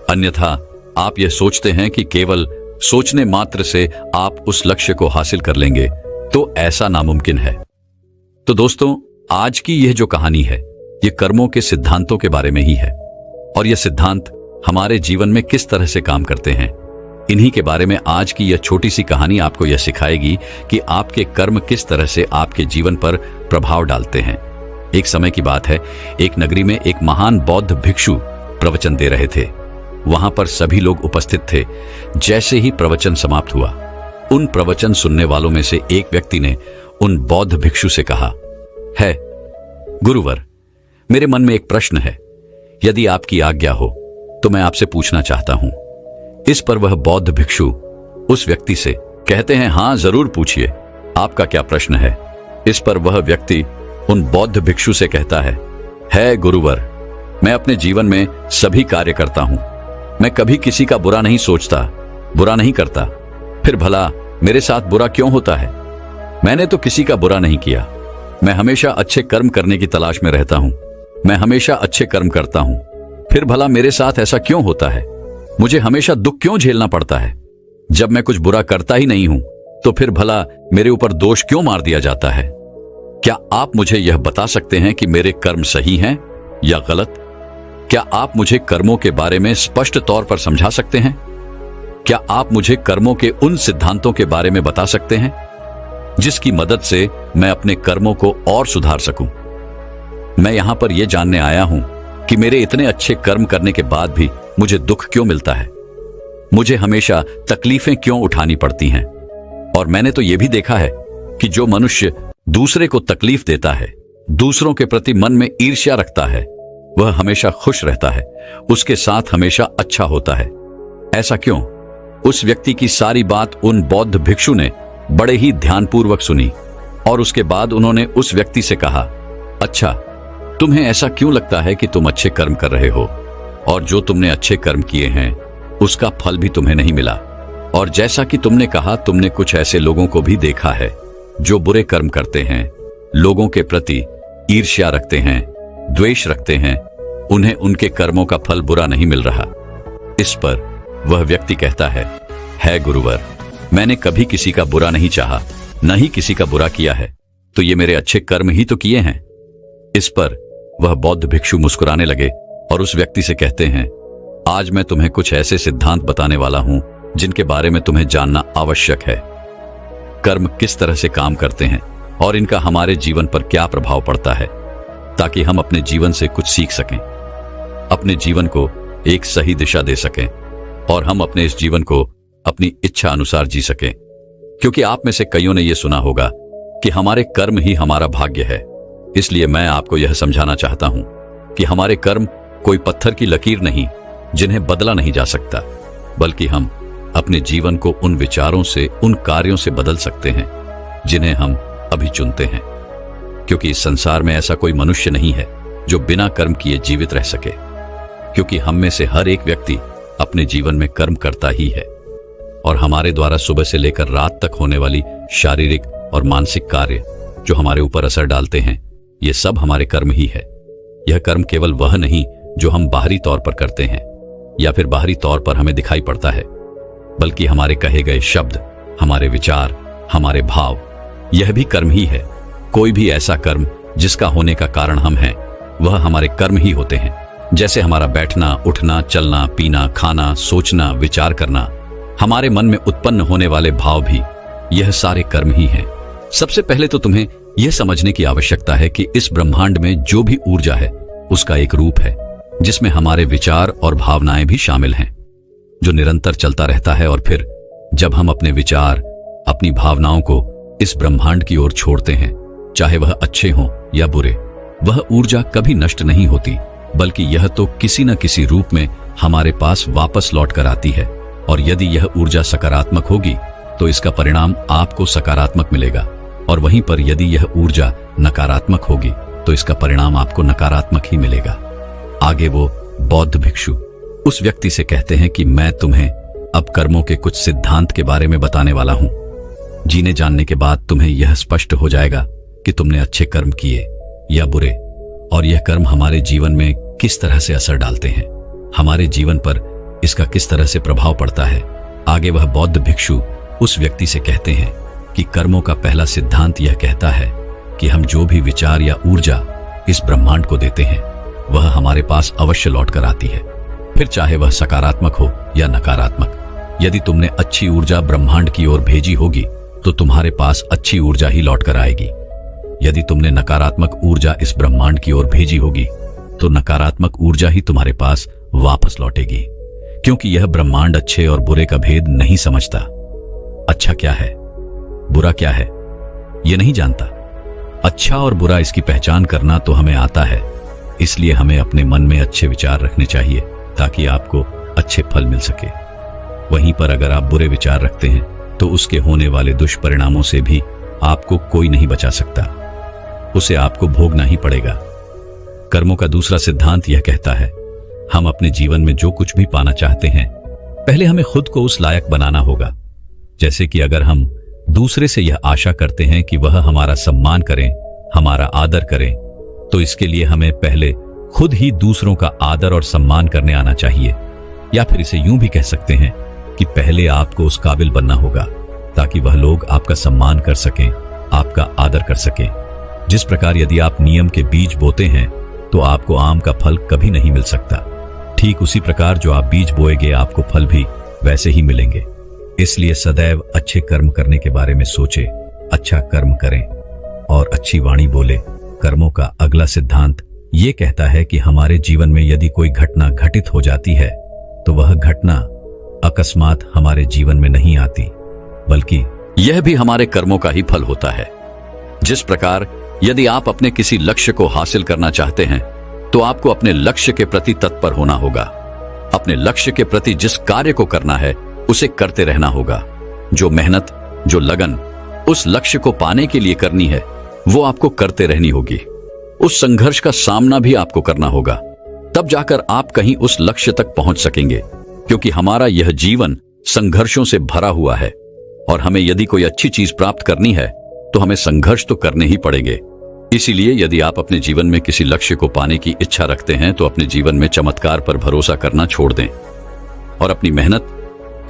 अन्यथा आप यह सोचते हैं कि केवल सोचने मात्र से आप उस लक्ष्य को हासिल कर लेंगे, तो ऐसा नामुमकिन है। तो दोस्तों, आज की यह जो कहानी है, यह कर्मों के सिद्धांतों के बारे में ही है, और यह सिद्धांत हमारे जीवन में किस तरह से काम करते हैं, इन्हीं के बारे में आज की यह छोटी सी कहानी आपको यह सिखाएगी कि आपके कर्म किस तरह से आपके जीवन पर प्रभाव डालते हैं। एक समय की बात है, एक नगरी में एक महान बौद्ध भिक्षु प्रवचन दे रहे थे। वहां पर सभी लोग उपस्थित थे। जैसे ही प्रवचन समाप्त हुआ, उन प्रवचन सुनने वालों में से एक व्यक्ति ने उन बौद्ध भिक्षु से कहा, है गुरुवर, मेरे मन में एक प्रश्न है, यदि आपकी आज्ञा हो तो मैं आपसे पूछना चाहता हूं। इस पर वह बौद्ध भिक्षु उस व्यक्ति से कहते हैं, हां जरूर पूछिए, आपका क्या प्रश्न है। इस पर वह व्यक्ति उन बौद्ध भिक्षु से कहता है गुरुवर, मैं अपने जीवन में सभी कार्य करता हूं, मैं कभी किसी का बुरा नहीं सोचता, बुरा नहीं करता, फिर भला मेरे साथ बुरा क्यों होता है। मैंने तो किसी का बुरा नहीं किया। मैं हमेशा अच्छे कर्म करने की तलाश में रहता हूं। मैं हमेशा अच्छे कर्म करता हूं। फिर भला मेरे साथ ऐसा क्यों होता है? मुझे हमेशा दुख क्यों झेलना पड़ता है? जब मैं कुछ बुरा करता ही नहीं हूं तो फिर भला मेरे ऊपर दोष क्यों मार दिया जाता है? क्या आप मुझे यह बता सकते हैं कि मेरे कर्म सही हैं या गलत? क्या आप मुझे कर्मों के बारे में स्पष्ट तौर पर समझा सकते हैं? क्या आप मुझे कर्मों के उन सिद्धांतों के बारे में बता सकते हैं जिसकी मदद से मैं अपने कर्मों को और सुधार सकूं? मैं यहां पर यह जानने आया हूं कि मेरे इतने अच्छे कर्म करने के बाद भी मुझे दुख क्यों मिलता है, मुझे हमेशा तकलीफें क्यों उठानी पड़ती हैं। और मैंने तो यह भी देखा है कि जो मनुष्य दूसरे को तकलीफ देता है, दूसरों के प्रति मन में ईर्ष्या रखता है, वह हमेशा खुश रहता है, उसके साथ हमेशा अच्छा होता है। ऐसा क्यों? उस व्यक्ति की सारी बात उन बौद्ध भिक्षु ने बड़े ही ध्यानपूर्वक सुनी और उसके बाद उन्होंने उस व्यक्ति से कहा, अच्छा, तुम्हें ऐसा क्यों लगता है कि तुम अच्छे कर्म कर रहे हो और जो तुमने अच्छे कर्म किए हैं उसका फल भी तुम्हें नहीं मिला? और जैसा कि तुमने कहा, तुमने कुछ ऐसे लोगों को भी देखा है जो बुरे कर्म करते हैं, लोगों के प्रति ईर्ष्या रखते हैं, द्वेष रखते हैं, उन्हें उनके कर्मों का फल बुरा नहीं मिल रहा। इस पर वह व्यक्ति कहता है गुरुवर, मैंने कभी किसी का बुरा नहीं चाहा, न ही किसी का बुरा किया है, तो ये मेरे अच्छे कर्म ही तो किए हैं। इस पर वह बौद्ध भिक्षु मुस्कुराने लगे और उस व्यक्ति से कहते हैं, आज मैं तुम्हें कुछ ऐसे सिद्धांत बताने वाला हूं जिनके बारे में तुम्हें जानना आवश्यक है। कर्म किस तरह से काम करते हैं और इनका हमारे जीवन पर क्या प्रभाव पड़ता है, ताकि हम अपने जीवन से कुछ सीख सकें, अपने जीवन को एक सही दिशा दे सकें और हम अपने इस जीवन को अपनी इच्छा अनुसार जी सकें। क्योंकि आप में से कईयों ने यह सुना होगा कि हमारे कर्म ही हमारा भाग्य है। इसलिए मैं आपको यह समझाना चाहता हूं कि हमारे कर्म कोई पत्थर की लकीर नहीं जिन्हें बदला नहीं जा सकता, बल्कि हम अपने जीवन को उन विचारों से, उन कार्यों से बदल सकते हैं जिन्हें हम अभी चुनते हैं। क्योंकि इस संसार में ऐसा कोई मनुष्य नहीं है जो बिना कर्म किए जीवित रह सके, क्योंकि हम में से हर एक व्यक्ति अपने जीवन में कर्म करता ही है और हमारे द्वारा सुबह से लेकर रात तक होने वाली शारीरिक और मानसिक कार्य जो हमारे ऊपर असर डालते हैं, ये सब हमारे कर्म ही है। यह कर्म केवल वह नहीं जो हम बाहरी तौर पर करते हैं या फिर बाहरी तौर पर हमें दिखाई पड़ता है, बल्कि हमारे कहे गए शब्द, हमारे विचार, हमारे भाव, यह भी कर्म ही है। कोई भी ऐसा कर्म जिसका होने का कारण हम हैं, वह हमारे कर्म ही होते हैं। जैसे हमारा बैठना, उठना, चलना, पीना, खाना, सोचना, विचार करना, हमारे मन में उत्पन्न होने वाले भाव भी, यह सारे कर्म ही हैं। सबसे पहले तो तुम्हें यह समझने की आवश्यकता है कि इस ब्रह्मांड में जो भी ऊर्जा है उसका एक रूप है जिसमें हमारे विचार और भावनाएं भी शामिल हैं, जो निरंतर चलता रहता है। और फिर जब हम अपने विचार, अपनी भावनाओं को इस ब्रह्मांड की ओर छोड़ते हैं, चाहे वह अच्छे हों या बुरे, वह ऊर्जा कभी नष्ट नहीं होती, बल्कि यह तो किसी न किसी रूप में हमारे पास वापस लौट कर आती है। और यदि यह ऊर्जा सकारात्मक होगी तो इसका परिणाम आपको सकारात्मक मिलेगा, और वहीं पर यदि यह ऊर्जा नकारात्मक होगी तो इसका परिणाम आपको नकारात्मक ही मिलेगा। आगे वो बौद्ध भिक्षु उस व्यक्ति से कहते हैं कि मैं तुम्हें अब कर्मों के कुछ सिद्धांत के बारे में बताने वाला हूं। जीने जानने के बाद तुम्हें यह स्पष्ट हो जाएगा कि तुमने अच्छे कर्म किए या बुरे, और यह कर्म हमारे जीवन में किस तरह से असर डालते हैं, हमारे जीवन पर इसका किस तरह से प्रभाव पड़ता है। आगे वह बौद्ध भिक्षु उस व्यक्ति से कहते हैं कि कर्मों का पहला सिद्धांत यह कहता है कि हम जो भी विचार या ऊर्जा इस ब्रह्मांड को देते हैं, वह हमारे पास अवश्य लौट कर आती है, फिर चाहे वह सकारात्मक हो या नकारात्मक। यदि तुमने अच्छी ऊर्जा ब्रह्मांड की ओर भेजी होगी तो तुम्हारे पास अच्छी ऊर्जा ही लौट कर आएगी। यदि तुमने नकारात्मक ऊर्जा इस ब्रह्मांड की ओर भेजी होगी तो नकारात्मक ऊर्जा ही तुम्हारे पास वापस लौटेगी, क्योंकि यह ब्रह्मांड अच्छे और बुरे का भेद नहीं समझता। अच्छा क्या है, बुरा क्या है, यह नहीं जानता। अच्छा और बुरा इसकी पहचान करना तो हमें आता है, इसलिए हमें अपने मन में अच्छे विचार रखने चाहिए ताकि आपको अच्छे फल मिल सके। वहीं पर अगर आप बुरे विचार रखते हैं तो उसके होने वाले दुष्परिणामों से भी आपको कोई नहीं बचा सकता, उसे आपको भोगना ही पड़ेगा। कर्मों का दूसरा सिद्धांत यह कहता है, हम अपने जीवन में जो कुछ भी पाना चाहते हैं, पहले हमें खुद को उस लायक बनाना होगा। जैसे कि अगर हम दूसरे से यह आशा करते हैं कि वह हमारा सम्मान करें, हमारा आदर करें, तो इसके लिए हमें पहले खुद ही दूसरों का आदर और सम्मान करने आना चाहिए। या फिर इसे यूं भी कह सकते हैं कि पहले आपको उस काबिल बनना होगा ताकि वह लोग आपका सम्मान कर सकें, आपका आदर कर सकें। जिस प्रकार यदि आप नियम के बीज बोते हैं तो आपको आम का फल कभी नहीं मिल सकता, ठीक उसी प्रकार जो आप बीज बोएंगे आपको फल भी वैसे ही मिलेंगे। इसलिए सदैव अच्छे कर्म करने के बारे में सोचे, अच्छा कर्म करें और अच्छी वाणी बोले। कर्मों का अगला सिद्धांत ये कहता है कि हमारे जीवन में यदि कोई घटना घटित हो जाती है तो वह घटना अकस्मात हमारे जीवन में नहीं आती, बल्कि यह भी हमारे कर्मों का ही फल होता है। जिस प्रकार यदि आप अपने किसी लक्ष्य को हासिल करना चाहते हैं तो आपको अपने लक्ष्य के प्रति तत्पर होना होगा। अपने लक्ष्य के प्रति जिस कार्य को करना है उसे करते रहना होगा। जो मेहनत, जो लगन उस लक्ष्य को पाने के लिए करनी है वो आपको करते रहनी होगी। उस संघर्ष का सामना भी आपको करना होगा, तब जाकर आप कहीं उस लक्ष्य तक पहुंच सकेंगे। क्योंकि हमारा यह जीवन संघर्षों से भरा हुआ है और हमें यदि कोई अच्छी चीज प्राप्त करनी है तो हमें संघर्ष तो करने ही पड़ेंगे। इसीलिए यदि आप अपने जीवन में किसी लक्ष्य को पाने की इच्छा रखते हैं तो अपने जीवन में चमत्कार पर भरोसा करना छोड़ दें और अपनी मेहनत,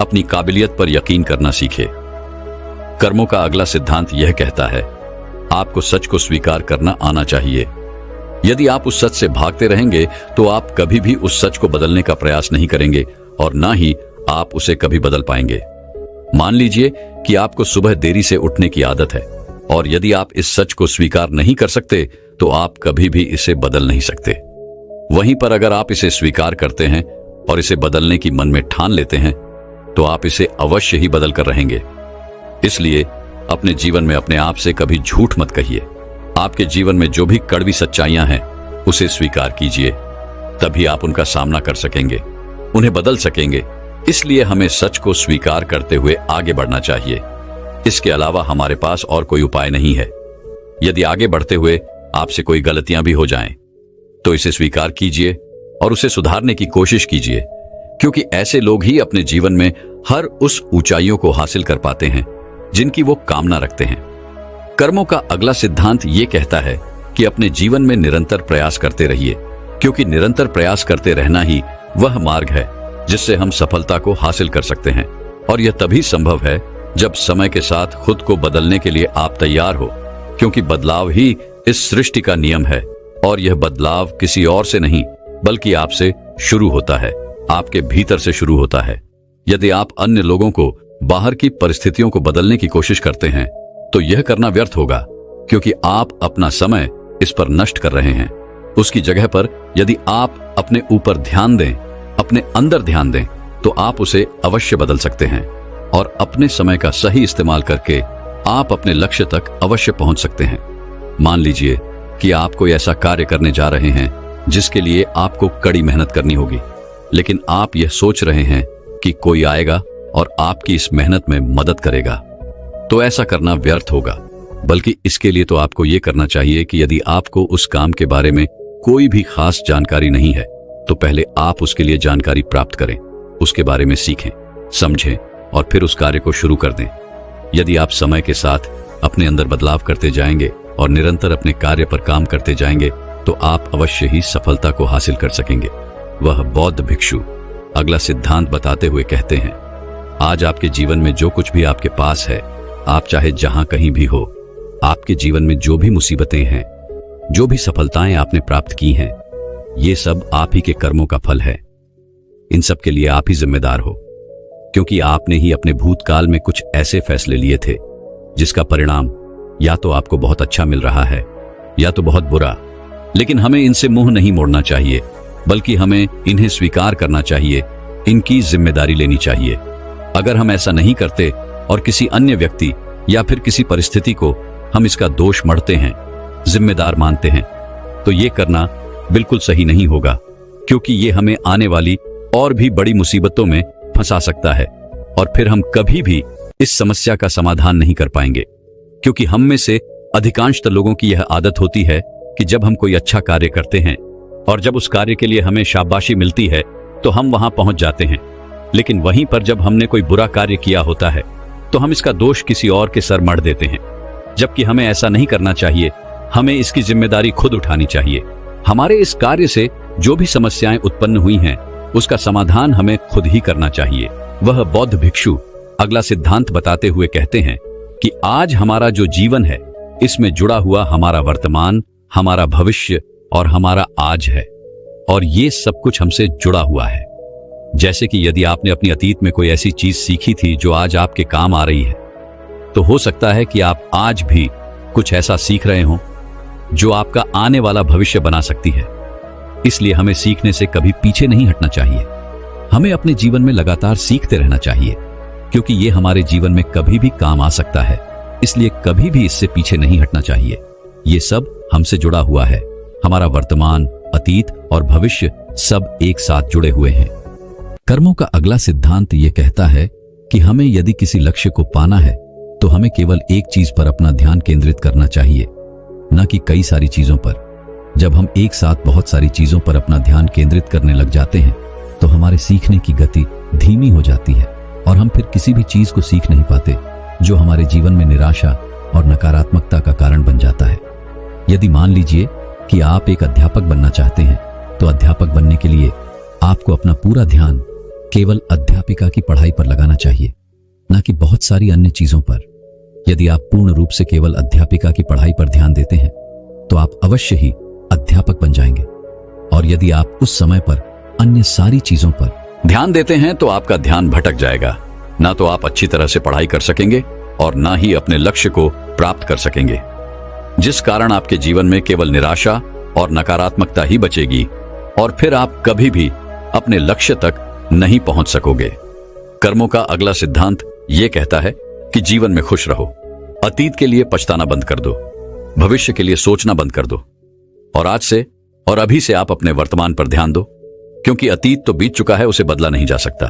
अपनी काबिलियत पर यकीन करना सीखें। कर्मों का अगला सिद्धांत यह कहता है, आपको सच को स्वीकार करना आना चाहिए। यदि आप उस सच से भागते रहेंगे तो आप कभी भी उस सच को बदलने का प्रयास नहीं करेंगे और ना ही आप उसे कभी बदल पाएंगे। मान लीजिए कि आपको सुबह देरी से उठने की आदत है और यदि आप इस सच को स्वीकार नहीं कर सकते तो आप कभी भी इसे बदल नहीं सकते। वहीं पर अगर आप इसे स्वीकार करते हैं और इसे बदलने की मन में ठान लेते हैं तो आप इसे अवश्य ही बदल कर रहेंगे। इसलिए अपने जीवन में अपने आप से कभी झूठ मत कहिए। आपके जीवन में जो भी कड़वी सच्चाइयां हैं उसे स्वीकार कीजिए, तभी आप उनका सामना कर सकेंगे, उन्हें बदल सकेंगे। इसलिए हमें सच को स्वीकार करते हुए आगे बढ़ना चाहिए। इसके अलावा हमारे पास और कोई उपाय नहीं है। यदि आगे बढ़ते हुए आपसे कोई गलतियां भी हो जाएं, तो इसे स्वीकार कीजिए और उसे सुधारने की कोशिश कीजिए, क्योंकि ऐसे लोग ही अपने जीवन में हर उस ऊंचाइयों को हासिल कर पाते हैं जिनकी वो कामना रखते हैं। कर्मों का अगला सिद्धांत ये कहता है कि अपने जीवन में निरंतर प्रयास करते रहिए, क्योंकि निरंतर प्रयास करते रहना ही वह मार्ग है जिससे हम सफलता को हासिल कर सकते हैं। और यह तभी संभव है जब समय के साथ खुद को बदलने के लिए आप तैयार हो, क्योंकि बदलाव ही इस सृष्टि का नियम है और यह बदलाव किसी और से नहीं बल्कि आपसे शुरू होता है, आपके भीतर से शुरू होता है। यदि आप अन्य लोगों को, बाहर की परिस्थितियों को बदलने की कोशिश करते हैं तो यह करना व्यर्थ होगा, क्योंकि आप अपना समय इस पर नष्ट कर रहे हैं। उसकी जगह पर यदि आप अपने ऊपर ध्यान दें, अपने अंदर ध्यान दें, तो आप उसे अवश्य बदल सकते हैं और अपने समय का सही इस्तेमाल करके आप अपने लक्ष्य तक अवश्य पहुंच सकते हैं। मान लीजिए कि आप कोई ऐसा कार्य करने जा रहे हैं जिसके लिए आपको कड़ी मेहनत करनी होगी, लेकिन आप यह सोच रहे हैं कि कोई आएगा और आपकी इस मेहनत में मदद करेगा, तो ऐसा करना व्यर्थ होगा। बल्कि इसके लिए तो आपको यह करना चाहिए कि यदि आपको उस काम के बारे में कोई भी खास जानकारी नहीं है तो पहले आप उसके लिए जानकारी प्राप्त करें, उसके बारे में सीखें, समझें और फिर उस कार्य को शुरू कर दें। यदि आप समय के साथ अपने अंदर बदलाव करते जाएंगे और निरंतर अपने कार्य पर काम करते जाएंगे तो आप अवश्य ही सफलता को हासिल कर सकेंगे। वह बौद्ध भिक्षु अगला सिद्धांत बताते हुए कहते हैं, आज आपके जीवन में जो कुछ भी आपके पास है, आप चाहे जहां कहीं भी हो, आपके जीवन में जो भी मुसीबतें हैं, जो भी सफलताएं आपने प्राप्त की हैं, ये सब आप ही के कर्मों का फल है। इन सब के लिए आप ही जिम्मेदार हो, क्योंकि आपने ही अपने भूतकाल में कुछ ऐसे फैसले लिए थे जिसका परिणाम या तो आपको बहुत अच्छा मिल रहा है या तो बहुत बुरा। लेकिन हमें इनसे मुंह नहीं मोड़ना चाहिए, बल्कि हमें इन्हें स्वीकार करना चाहिए, इनकी जिम्मेदारी लेनी चाहिए। अगर हम ऐसा नहीं करते और किसी अन्य व्यक्ति या फिर किसी परिस्थिति को हम इसका दोष मढ़ते हैं, जिम्मेदार मानते हैं, तो ये करना बिल्कुल सही नहीं होगा, क्योंकि ये हमें आने वाली और भी बड़ी मुसीबतों में फंसा सकता है और फिर हम कभी भी इस समस्या का समाधान नहीं कर पाएंगे। क्योंकि हम में से अधिकांशतः लोगों की यह आदत होती है कि जब हम कोई अच्छा कार्य करते हैं और जब उस कार्य के लिए हमें शाबाशी मिलती है तो हम वहां पहुंच जाते हैं, लेकिन वहीं पर जब हमने कोई बुरा कार्य किया होता है तो हम इसका दोष किसी और के सर मढ़ देते हैं, जबकि हमें ऐसा नहीं करना चाहिए। हमें इसकी जिम्मेदारी खुद उठानी चाहिए। हमारे इस कार्य से जो भी समस्याएं उत्पन्न हुई हैं, उसका समाधान हमें खुद ही करना चाहिए। वह बौद्ध भिक्षु अगला सिद्धांत बताते हुए कहते हैं कि आज हमारा जो जीवन है, इसमें जुड़ा हुआ हमारा वर्तमान, हमारा भविष्य और हमारा आज है, और ये सब कुछ हमसे जुड़ा हुआ है। जैसे कि यदि आपने अपनी अतीत में कोई ऐसी चीज सीखी थी जो आज आपके काम आ रही है, तो हो सकता है कि आप आज भी कुछ ऐसा सीख रहे हो जो आपका आने वाला भविष्य बना सकती है। इसलिए हमें सीखने से कभी पीछे नहीं हटना चाहिए। हमें अपने जीवन में लगातार सीखते रहना चाहिए, क्योंकि ये हमारे जीवन में कभी भी काम आ सकता है। इसलिए कभी भी इससे पीछे नहीं हटना चाहिए। ये सब हमसे जुड़ा हुआ है। हमारा वर्तमान, अतीत और भविष्य सब एक साथ जुड़े हुए हैं। कर्मों का अगला सिद्धांत ये कहता है कि हमें यदि किसी लक्ष्य को पाना है तो हमें केवल एक चीज पर अपना ध्यान केंद्रित करना चाहिए, न कि कई सारी चीजों पर। जब हम एक साथ बहुत सारी चीजों पर अपना ध्यान केंद्रित करने लग जाते हैं तो हमारे सीखने की गति धीमी हो जाती है और हम फिर किसी भी चीज को सीख नहीं पाते, जो हमारे जीवन में निराशा और नकारात्मकता का कारण बन जाता है। यदि मान लीजिए कि आप एक अध्यापक बनना चाहते हैं, तो अध्यापक बनने के लिए आपको अपना पूरा ध्यान केवल अध्यापिका की पढ़ाई पर लगाना चाहिए, न कि बहुत सारी अन्य चीजों पर। यदि आप पूर्ण रूप से केवल अध्यापिका की पढ़ाई पर ध्यान देते हैं तो आप अवश्य ही अध्यापक बन जाएंगे। और यदि आप उस समय पर अन्य सारी चीजों पर ध्यान देते हैं तो आपका ध्यान भटक जाएगा। ना तो आप अच्छी तरह से पढ़ाई कर सकेंगे और ना ही अपने लक्ष्य को प्राप्त कर सकेंगे, जिस कारण आपके जीवन में केवल निराशा और नकारात्मकता ही बचेगी और फिर आप कभी भी अपने लक्ष्य तक नहीं पहुंच सकोगे। कर्मों का अगला सिद्धांत यह कहता है कि जीवन में खुश रहो। अतीत के लिए पछताना बंद कर दो, भविष्य के लिए सोचना बंद कर दो, और आज से और अभी से आप अपने वर्तमान पर ध्यान दो, क्योंकि अतीत तो बीत चुका है, उसे बदला नहीं जा सकता।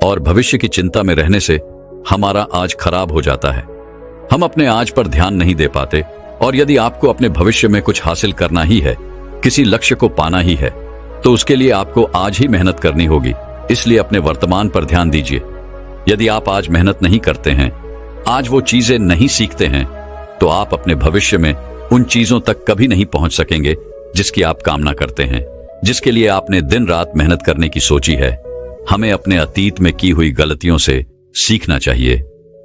और भविष्य की चिंता में रहने से हमारा आज खराब हो जाता है। हम अपने आज पर ध्यान नहीं दे पाते। और यदि आपको अपने भविष्य में कुछ हासिल करना ही है, किसी लक्ष्य को पाना ही है, तो उसके लिए आपको आज ही मेहनत करनी होगी। इसलिए अपने वर्तमान पर ध्यान दीजिए। यदि आप आज मेहनत नहीं करते हैं, आज वो चीजें नहीं सीखते हैं, तो आप अपने भविष्य में उन चीजों तक कभी नहीं पहुंच सकेंगे जिसकी आप कामना करते हैं, जिसके लिए आपने दिन रात मेहनत करने की सोची है। हमें अपने अतीत में की हुई गलतियों से सीखना चाहिए,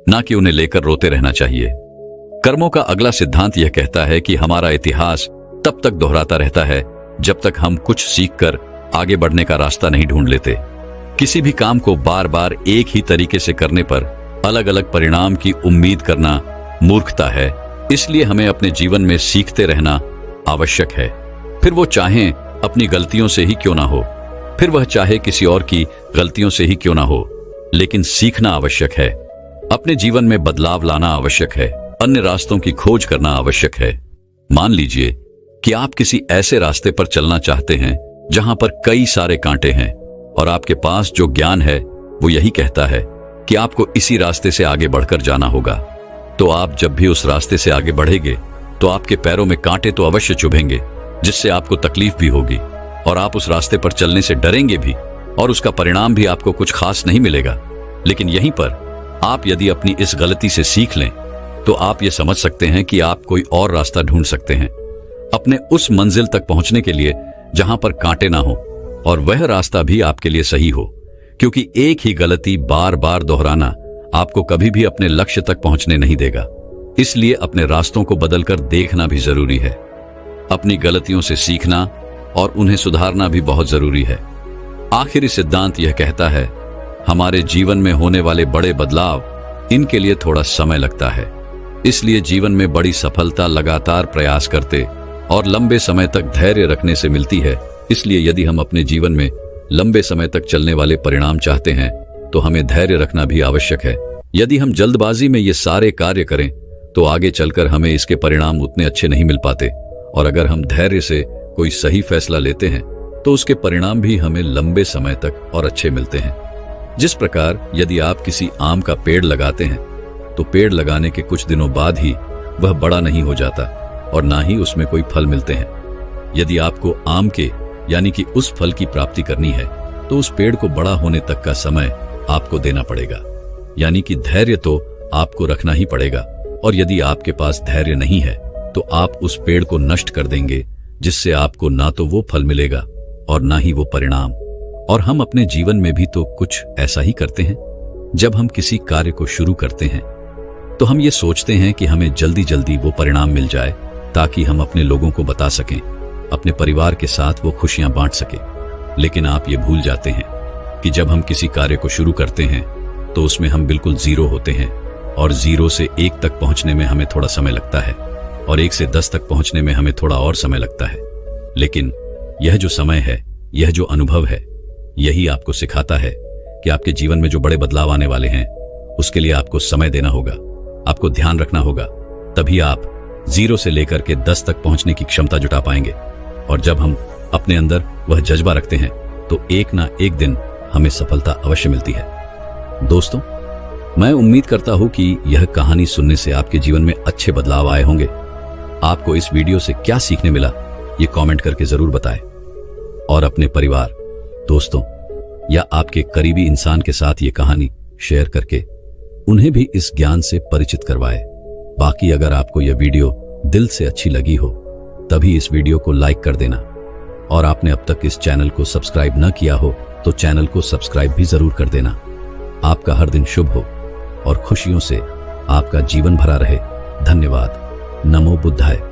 ना कि उन्हें लेकर रोते रहना चाहिए। कर्मों का अगला सिद्धांत यह कहता है कि हमारा इतिहास तब तक दोहराता रहता है जब तक हम कुछ सीखकर आगे बढ़ने का रास्ता नहीं ढूंढ लेते। किसी भी काम को बार बार एक ही तरीके से करने पर अलग अलग परिणाम की उम्मीद करना मूर्खता है। इसलिए हमें अपने जीवन में सीखते रहना आवश्यक है, फिर वो चाहे अपनी गलतियों से ही क्यों ना हो, फिर वह चाहे किसी और की गलतियों से ही क्यों ना हो, लेकिन सीखना आवश्यक है। अपने जीवन में बदलाव लाना आवश्यक है, अन्य रास्तों की खोज करना आवश्यक है। मान लीजिए कि आप किसी ऐसे रास्ते पर चलना चाहते हैं जहां पर कई सारे कांटे हैं, और आपके पास जो ज्ञान है वो यही कहता है कि आपको इसी रास्ते से आगे बढ़कर जाना होगा। तो आप जब भी उस रास्ते से आगे बढ़ेंगे तो आपके पैरों में कांटे तो अवश्य चुभेंगे, जिससे आपको तकलीफ भी होगी और आप उस रास्ते पर चलने से डरेंगे भी, और उसका परिणाम भी आपको कुछ खास नहीं मिलेगा। लेकिन यहीं पर आप यदि अपनी इस गलती से सीख लें तो आप ये समझ सकते हैं कि आप कोई और रास्ता ढूंढ सकते हैं अपने उस मंजिल तक पहुंचने के लिए जहां पर कांटे ना हो, और वह रास्ता भी आपके लिए सही हो, क्योंकि एक ही गलती बार बार दोहराना आपको कभी भी अपने लक्ष्य तक पहुंचने नहीं देगा। इसलिए अपने रास्तों को बदलकर देखना भी जरूरी है। अपनी गलतियों से सीखना और उन्हें सुधारना भी बहुत जरूरी है। आखिरी सिद्धांत यह कहता है, हमारे जीवन में होने वाले बड़े बदलाव, इनके लिए थोड़ा समय लगता है। इसलिए जीवन में बड़ी सफलता लगातार प्रयास करते और लंबे समय तक धैर्य रखने से मिलती है। इसलिए यदि हम अपने जीवन में लंबे समय तक चलने वाले परिणाम चाहते हैं तो हमें धैर्य रखना भी आवश्यक है। यदि हम जल्दबाजी में ये सारे कार्य करें तो आगे चलकर हमें इसके परिणाम उतने अच्छे नहीं मिल पाते, और अगर हम धैर्य से कोई सही फैसला लेते हैं तो उसके परिणाम भी हमें लंबे समय तक और अच्छे मिलते हैं। जिस प्रकार यदि आप किसी आम का पेड़ लगाते हैं तो पेड़ लगाने के कुछ दिनों बाद ही वह बड़ा नहीं हो जाता और ना ही उसमें कोई फल मिलते हैं। यदि आपको आम के यानी कि उस फल की प्राप्ति करनी है तो उस पेड़ को बड़ा होने तक का समय आपको देना पड़ेगा। यानी कि धैर्य तो आपको रखना ही पड़ेगा। और यदि आपके पास धैर्य नहीं है तो आप उस पेड़ को नष्ट कर देंगे, जिससे आपको ना तो वो फल मिलेगा और ना ही वो परिणाम। और हम अपने जीवन में भी तो कुछ ऐसा ही करते हैं। जब हम किसी कार्य को शुरू करते हैं तो हम ये सोचते हैं कि हमें जल्दी जल्दी वो परिणाम मिल जाए, ताकि हम अपने लोगों को बता सकें, अपने परिवार के साथ वो खुशियां बांट सकें। लेकिन आप ये भूल जाते हैं कि जब हम किसी कार्य को शुरू करते हैं तो उसमें हम बिल्कुल जीरो होते हैं, और 0 से 1 तक पहुंचने में हमें थोड़ा समय लगता है, और 1 से 10 तक पहुंचने में हमें थोड़ा और समय लगता है। लेकिन यह जो समय है, यह जो अनुभव है, यही आपको सिखाता है कि आपके जीवन में जो बड़े बदलाव आने वाले हैं, उसके लिए आपको समय देना होगा, आपको ध्यान रखना होगा। तभी आप 0 से लेकर के 10 तक पहुंचने की क्षमता जुटा पाएंगे। और जब हम अपने अंदर वह जज्बा रखते हैं तो एक ना एक दिन हमें सफलता अवश्य मिलती है। दोस्तों, मैं उम्मीद करता हूं कि यह कहानी सुनने से आपके जीवन में अच्छे बदलाव आए होंगे। आपको इस वीडियो से क्या सीखने मिला, ये कमेंट करके जरूर बताएं। और अपने परिवार, दोस्तों या आपके करीबी इंसान के साथ ये कहानी शेयर करके उन्हें भी इस ज्ञान से परिचित करवाएं। बाकी अगर आपको यह वीडियो दिल से अच्छी लगी हो तभी इस वीडियो को लाइक कर देना, और आपने अब तक इस चैनल को सब्सक्राइब न किया हो तो चैनल को सब्सक्राइब भी जरूर कर देना। आपका हर दिन शुभ हो और खुशियों से आपका जीवन भरा रहे। धन्यवाद। नमो बुद्धाय।